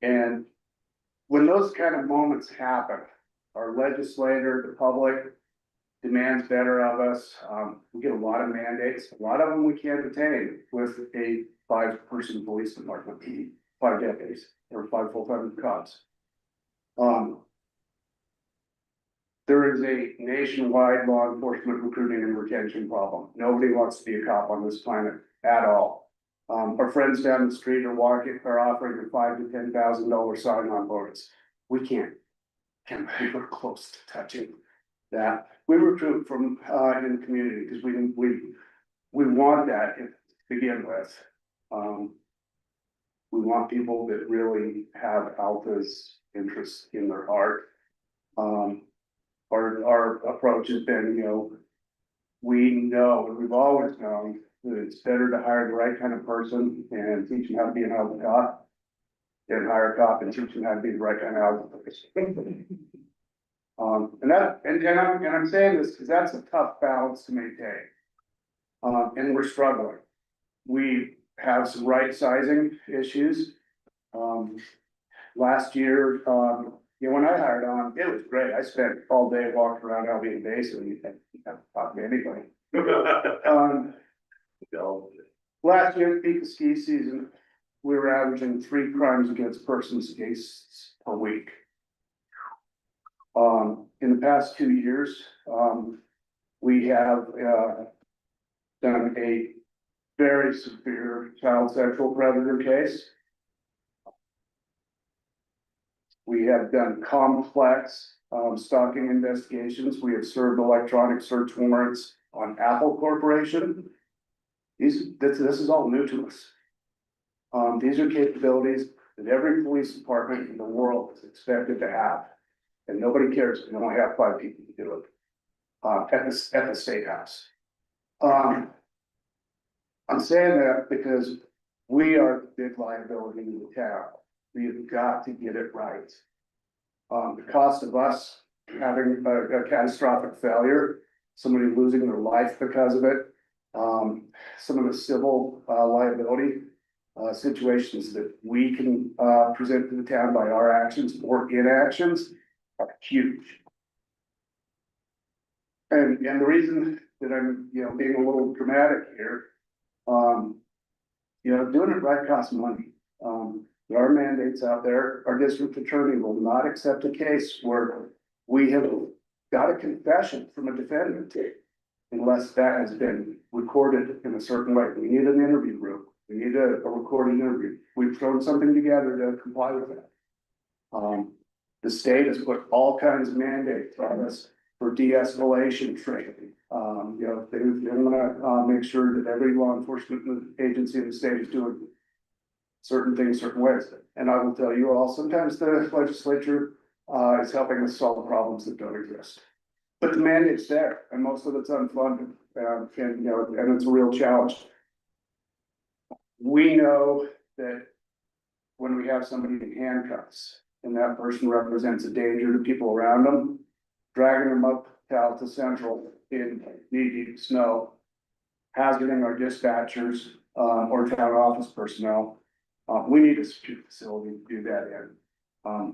And when those kind of moments happen, our legislator, the public demands better of us. We get a lot of mandates. A lot of them we can't attain with a 5-person police department, 5 deputies or 5 full-time cops. There is a nationwide law enforcement recruiting and retention problem. Nobody wants to be a cop on this planet at all. Our friends down the street are offering a $5,000 to $10,000 sign-on bonus. We can't anywhere close to touching that. We recruit from in the community because we want that to begin with. We want people that really have Alta's interests in their heart. Our approach has been, we know, and we've always known that it's better to hire the right kind of person and teach them how to be an Alta cop than hire a cop and teach them how to be the right kind of Alta person. And I'm saying this because that's a tough balance to maintain. And we're struggling. We have some right sizing issues. Last year, when I hired on, it was great. I spent all day walking around Albion Basin. You can't talk to anybody. Last year, peak of ski season, we were averaging 3 crimes against persons cases a week. In the past 2 years, we have done a very severe child sexual predator case. We have done complex stalking investigations. We have served electronic search warrants on Apple Corporation. This is all new to us. These are capabilities that every police department in the world is expected to have. And nobody cares, we only have 5 people to do it. At the State House. I'm saying that because we are the big liability in the town. We've got to get it right. The cost of us having a catastrophic failure, somebody losing their life because of it, some of the civil liability situations that we can present to the town by our actions or inactions are huge. And the reason that I'm, being a little dramatic here, doing it right costs money. There are mandates out there. Our district attorney will not accept a case where we have got a confession from a defendant unless that has been recorded in a certain way. We need an interview room. We need a recorded interview. We've thrown something together to comply with that. The state has put all kinds of mandates on us for de-escalation training. They want to make sure that every law enforcement agency in the state is doing certain things certain ways. And I will tell you all, sometimes the legislature is helping us solve problems that don't exist. But the mandate's there, and most of it's unfunded, and it's a real challenge. We know that when we have somebody in handcuffs, and that person represents a danger to people around them, dragging them up to Central in knee-deep snow, hazarding our dispatchers or town office personnel. We need a secure facility to do that in.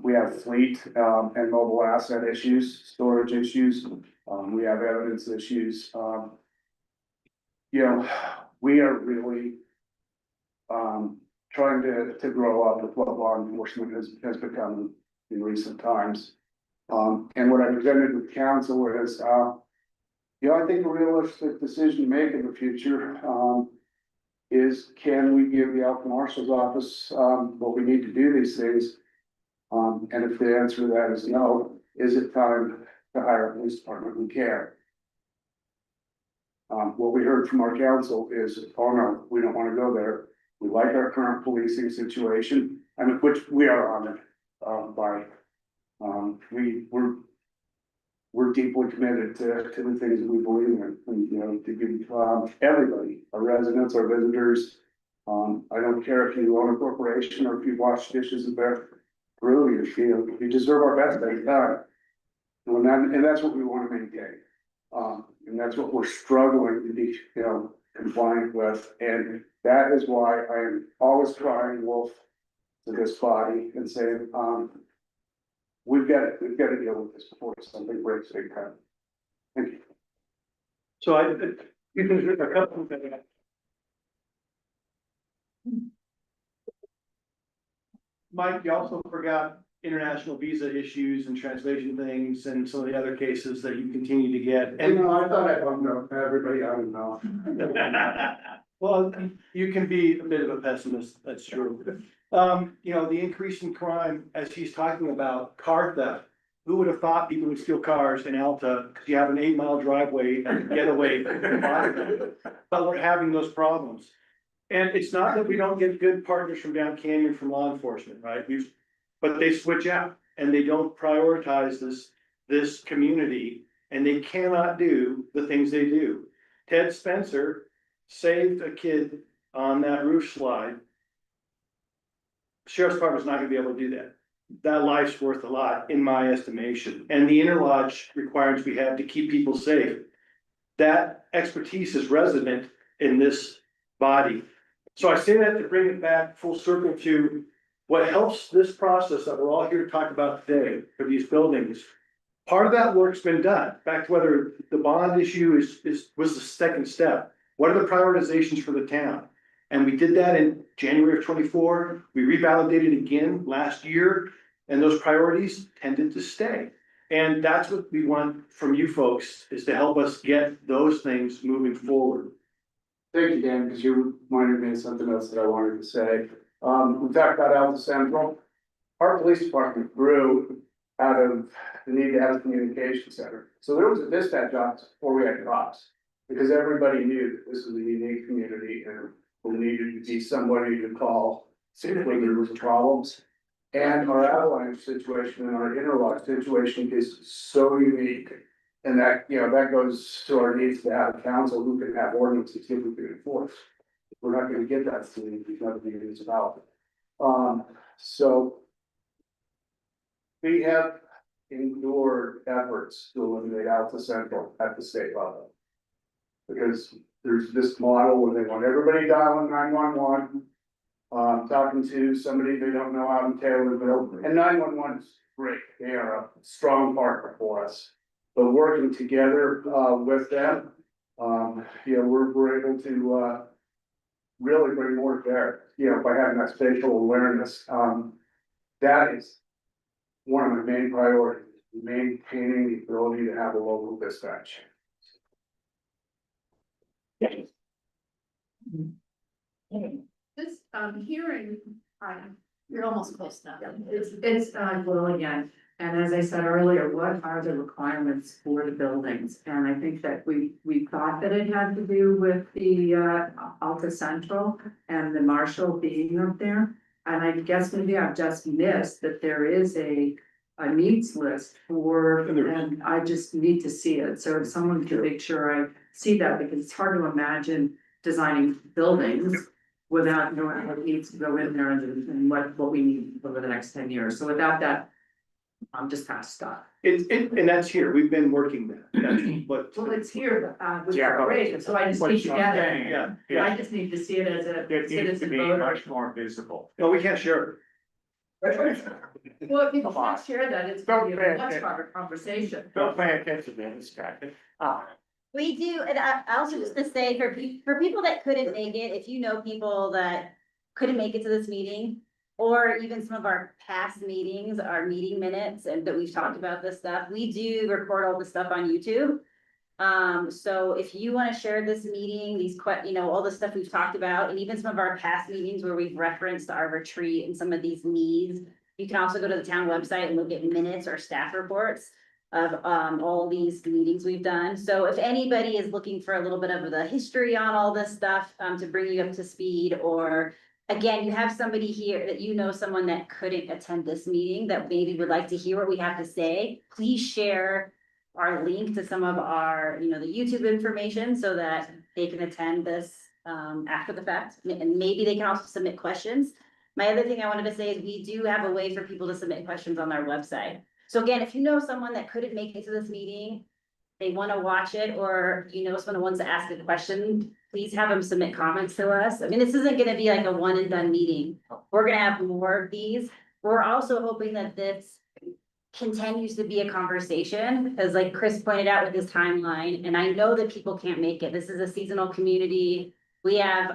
We have fleet and mobile asset issues, storage issues. We have evidence issues. We are really trying to grow up with what law enforcement has become in recent times. And what I presented with council is, I think a realistic decision to make in the future is, can we give the Alpha Marshal's office what we need to do these things? And if the answer to that is no, is it time to hire a police department who can? What we heard from our council is, oh no, we don't want to go there. We like our current policing situation, and which we are on it we're deeply committed to the things that we believe in, and to give everybody, our residents, our visitors. I don't care if you own a corporation or if you wash dishes in their brew, you deserve our best every time. And that's what we want to maintain. And that's what we're struggling to be, compliant with. And that is why I am always crying wolf to this body and saying, we've got to deal with this before something breaks big time. Thank you. So you can do a couple of things. Mike, you also forgot international visa issues and translation things and some of the other cases that you continue to get. And I thought I don't know everybody. I don't know. Well, you can be a bit of a pessimist, that's true. The increase in crime, as he's talking about, car theft. Who would have thought people would steal cars in Alta, because you have an 8-mile driveway and getaway. But we're having those problems. And it's not that we don't get good partners from down Canyon from law enforcement, right? But they switch out and they don't prioritize this community, and they cannot do the things they do. Ted Spencer saved a kid on that roof slide. Sheriff's Department's not gonna be able to do that. That life's worth a lot, in my estimation, and the interlodge requirements we have to keep people safe. That expertise is resident in this body. So I say that to bring it back full circle to what helps this process that we're all here to talk about today for these buildings. Part of that work's been done. Back to whether the bond issue was the second step. What are the prioritizations for the town? And we did that in January of 24. We revalidated again last year, and those priorities tended to stay. And that's what we want from you folks, is to help us get those things moving forward. Thank you, Dan, because you reminded me of something else that I wanted to say. We talked about Alpha Central. Our police department grew out of the need to have a communication center. So there was a dispatch office before we had cops. Because everybody knew that this was a unique community and there needed to be somebody to call when there was problems. And our avalanche situation and our interlock situation is so unique. And that, you know, that goes to our needs to have a council who can have ordinances that we can enforce. We're not gonna get that to another municipality. So. We have endured efforts to eliminate Alpha Central at the state level. Because there's this model where they want everybody dialing 911. Talking to somebody they don't know out in Taylorville, and 911 is great, they are a strong partner for us. But working together, with them, you know, we're able to, really bring more to bear, you know, by having that spatial awareness. That is one of my main priorities, maintaining the ability to have a local dispatch. This, hearing, you're almost close now. It's well again, and as I said earlier, what are the requirements for the buildings? And I think that we thought that it had to do with the, Alpha Central and the Marshall being up there. And I guess maybe I've just missed that there is a needs list for, and I just need to see it. So if someone can make sure I see that, because it's hard to imagine designing buildings without knowing what needs to go in there and what we need over the next 10 years. So without that, I'm just kind of stuck. And that's here, we've been working that, that's what. Well, it's here, with Yeah, but- preparation, so I just What need to you're get saying, it. yeah. I just need to see it as a It needs to citizen be voter. much more visible. No, we can't share Well, if you can't share that, it's gonna be a Don't much pay harder conversation. Don't pay attention to this guy. We do, and I also just to say for people that couldn't make it, if you know people that couldn't make it to this meeting. Or even some of our past meetings, our meeting minutes, and that we've talked about this stuff, we do record all the stuff on YouTube. So if you wanna share this meeting, you know, all the stuff we've talked about, and even some of our past meetings where we've referenced our retreat and some of these needs. You can also go to the town website and look at minutes or staff reports of all these meetings we've done. So if anybody is looking for a little bit of the history on all this stuff, to bring you up to speed, or again, you have somebody here that you know, someone that couldn't attend this meeting that maybe would like to hear what we have to say, please share our link to some of our, you know, the YouTube information so that they can attend this after the fact, and maybe they can also submit questions. My other thing I wanted to say is we do have a way for people to submit questions on our website. So again, if you know someone that couldn't make it to this meeting, they want to watch it, or you know someone wants to ask a question, please have them submit comments to us. I mean, this isn't gonna be like a one and done meeting. We're gonna have more of these. We're also hoping that this continues to be a conversation, because like Chris pointed out with his timeline, and I know that people can't make it. This is a seasonal community. We have,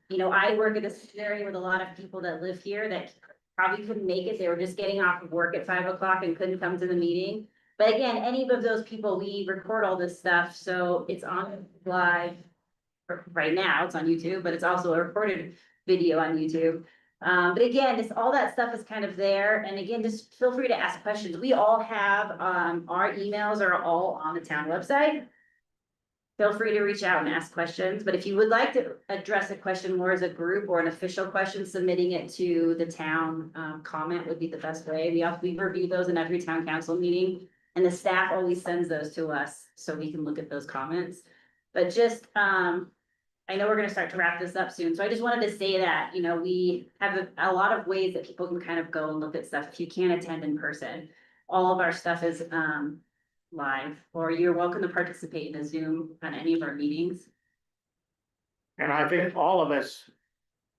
you know, I work at this area with a lot of people that live here that probably couldn't make it. They were just getting off of work at 5 o'clock and couldn't come to the meeting. But again, any of those people, we record all this stuff, so it's on live. Right now, it's on YouTube, but it's also a recorded video on YouTube. But again, all that stuff is kind of there, and again, just feel free to ask questions. We all have, our emails are all on the town website. Feel free to reach out and ask questions, but if you would like to address a question more as a group or an official question, submitting it to the town, comment would be the best way. We review those in every town council meeting, and the staff always sends those to us, so we can look at those comments. But just, I know we're gonna start to wrap this up soon, so I just wanted to say that, you know, we have a lot of ways that people can kind of go and look at stuff if you can't attend in person. All of our stuff is live, or you're welcome to participate in a Zoom on any of our meetings. And I think all of us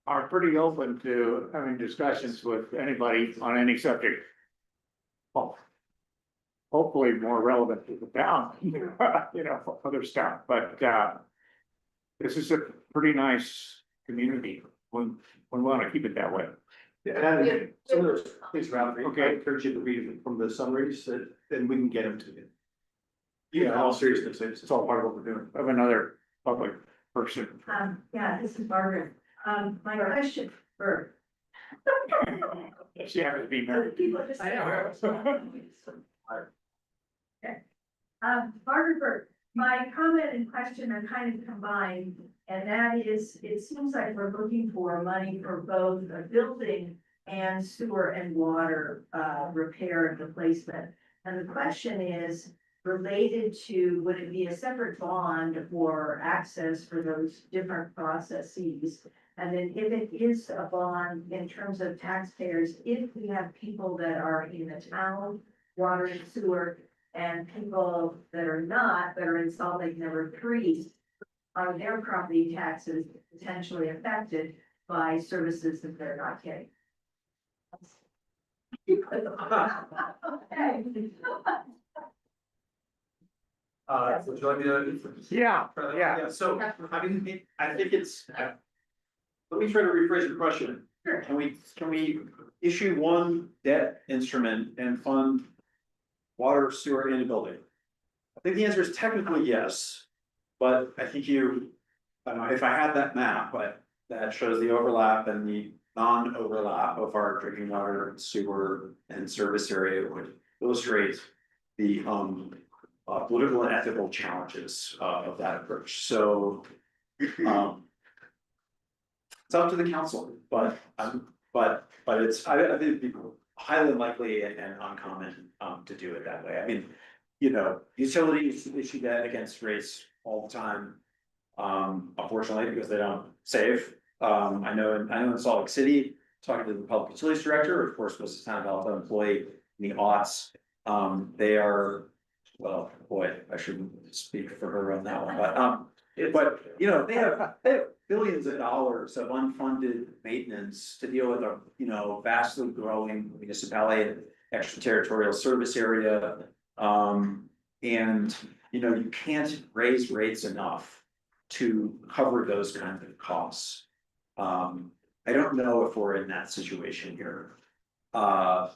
are pretty open to having discussions with anybody on any subject. Well, hopefully more relevant to the town, you know, other stuff, but this is a pretty nice community. We want to keep it that way. Yeah, and some of those things around, Okay. I encourage you to read from the summaries, then we can get them to you. Yeah, in all seriousness, It's all part of what we're doing. I have another public person. Yeah, this is Margaret. My question for. She happens to be married. People just. I know. Okay. Margaret Burke, my comment and question are kind of combined, and that is, it seems like we're looking for money for both a building and sewer and water, repair and replacement. And the question is related to, would it be a separate bond for access for those different processes? And then if it is a bond in terms of taxpayers, if we have people that are in the town, water and sewer, and people that are not, that are in Salt Lake number 3, are their property taxes potentially affected by services that they're not getting? Okay. Would you like me to? Yeah, yeah. So, I mean, I think it's, let me try to rephrase your question. Sure. Can we issue one debt instrument and fund water, sewer, and a building? I think the answer is technically yes, but I think I don't know if I had that map, but that shows the overlap and the non-overlap of our drinking water, sewer, and service area would illustrate the political and ethical challenges of that approach. So it's up to the council, but it's, I think it'd be highly unlikely and uncommon to do it that way. I mean, you know, utilities issue debt against rates all the time. Unfortunately, because they don't save. I know in Salt Lake City, talking to the public utilities director, of course, was a town of Alpha employee in the aughts. They are, well, boy, I shouldn't speak for her on that one, but you know, they have billions of dollars of unfunded maintenance to deal with a, you know, vastly growing municipality and extraterritorial service area. And, you know, you can't raise rates enough to cover those kinds of costs. I don't know if we're in that situation here. But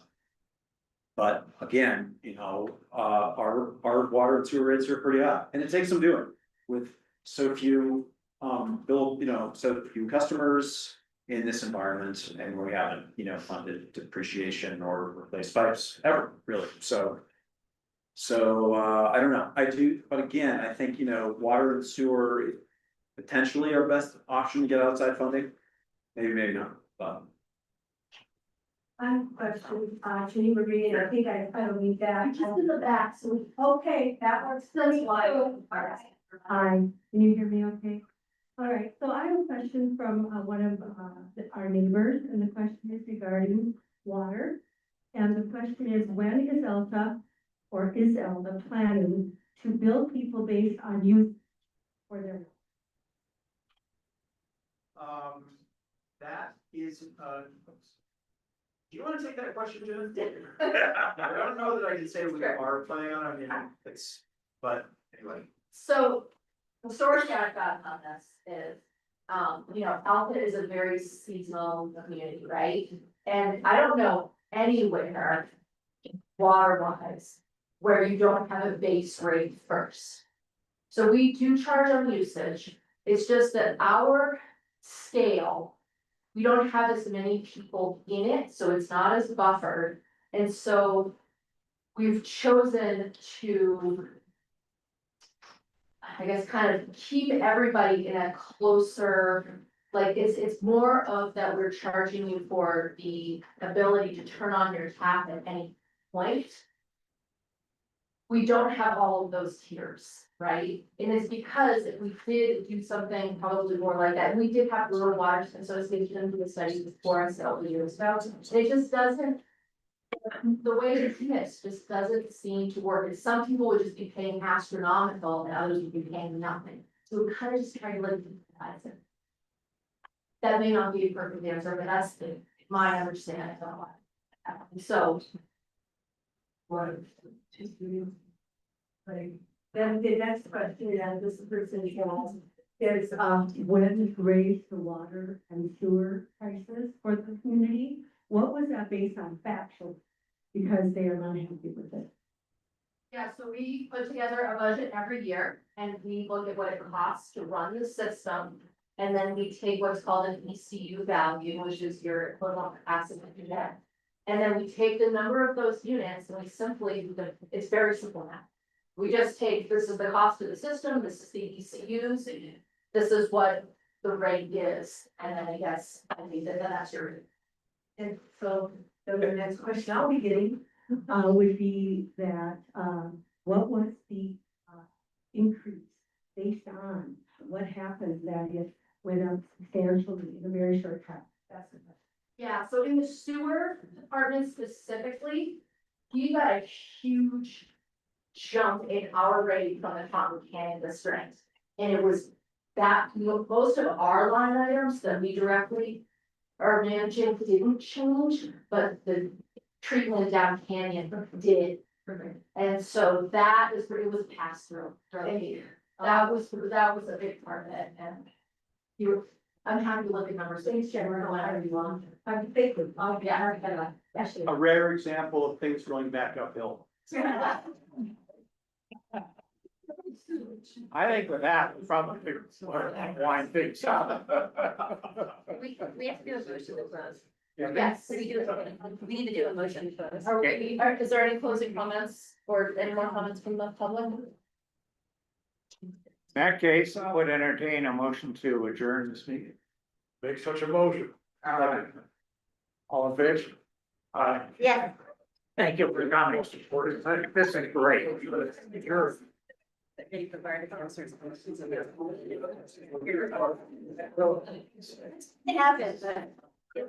again, you know, our water and sewer rates are pretty high, and it takes some doing with so few so few customers in this environment, and we haven't, you know, funded depreciation or replaced pipes ever, really. So I don't know. I do, but again, I think, you know, water and sewer potentially our best option to get outside funding. Maybe not, but. I have a question, Jenny Marie, I think I don't need that. Just in the back, so we. Okay, that works. That's why. Hi, can you hear me okay? All right, so I have a question from one of our neighbors, and the question is regarding water. And the question is, when is ELTA or is ELTA planning to bill people based on use for their? That is, do you want to take that question, Jen? I don't know that I can say we are planning on, I mean, but anyway. So the story that I've gotten on this is, you know, Alpha is a very seasonal community, right? And I don't know anywhere water wise where you don't have a base rate first. So we do charge on usage. It's just that our scale, we don't have as many people in it, so it's not as buffered. And so we've chosen to, I guess, kind of keep everybody in a closer, like it's more of that we're charging you for the ability to turn on your tap at any point. We don't have all of those tiers, right? And it's because if we did do something probably more like that, and we did have Rural Water Association do a study before us several years ago, it just doesn't, the way it exists just doesn't seem to work. And some people would just be paying astronomical and others would be paying nothing. So we kind of just try to live it. That may not be a perfect answer, but that's my understanding of it. So. What? Then the next question, this person has, is, when raised the water and sewer prices for the community, what was that based on factual? Because they are not happy with it. Yeah, so we put together a budget every year and we look at what it costs to run the system. And then we take what's called an ECU value, which is your equivalent capacity unit. And then we take the number of those units and we simply, it's very simple now. We just take, this is the cost of the system, this is the ECUs, this is what the rate is, and then I guess, I think that's your. And so the next question I'll be getting would be that, what was the increase based on what happened that it went up substantially in a very short time? That's it. Yeah, so in the sewer department specifically, you got a huge jump in our rate from the Fountain Canyon district. And it was that, most of our line items that we directly are managing didn't change, but the treatment down Canyon did. And so that is where it was passed through. Right? That was a big part of it, and I'm happy to look at numbers, things generally, whatever you want. I'm thinking, oh, yeah, actually. A rare example of things going back uphill. I think with that, we probably wind things up. We have to do a motion to close. Yeah. Yes, we need to do a motion to close. Is there any closing comments or any more comments from the public? In that case, I would entertain a motion to adjourn this meeting. Make such a motion. All in favor? Yeah. Thank you for coming. This is great. You're- It happens, but. Good.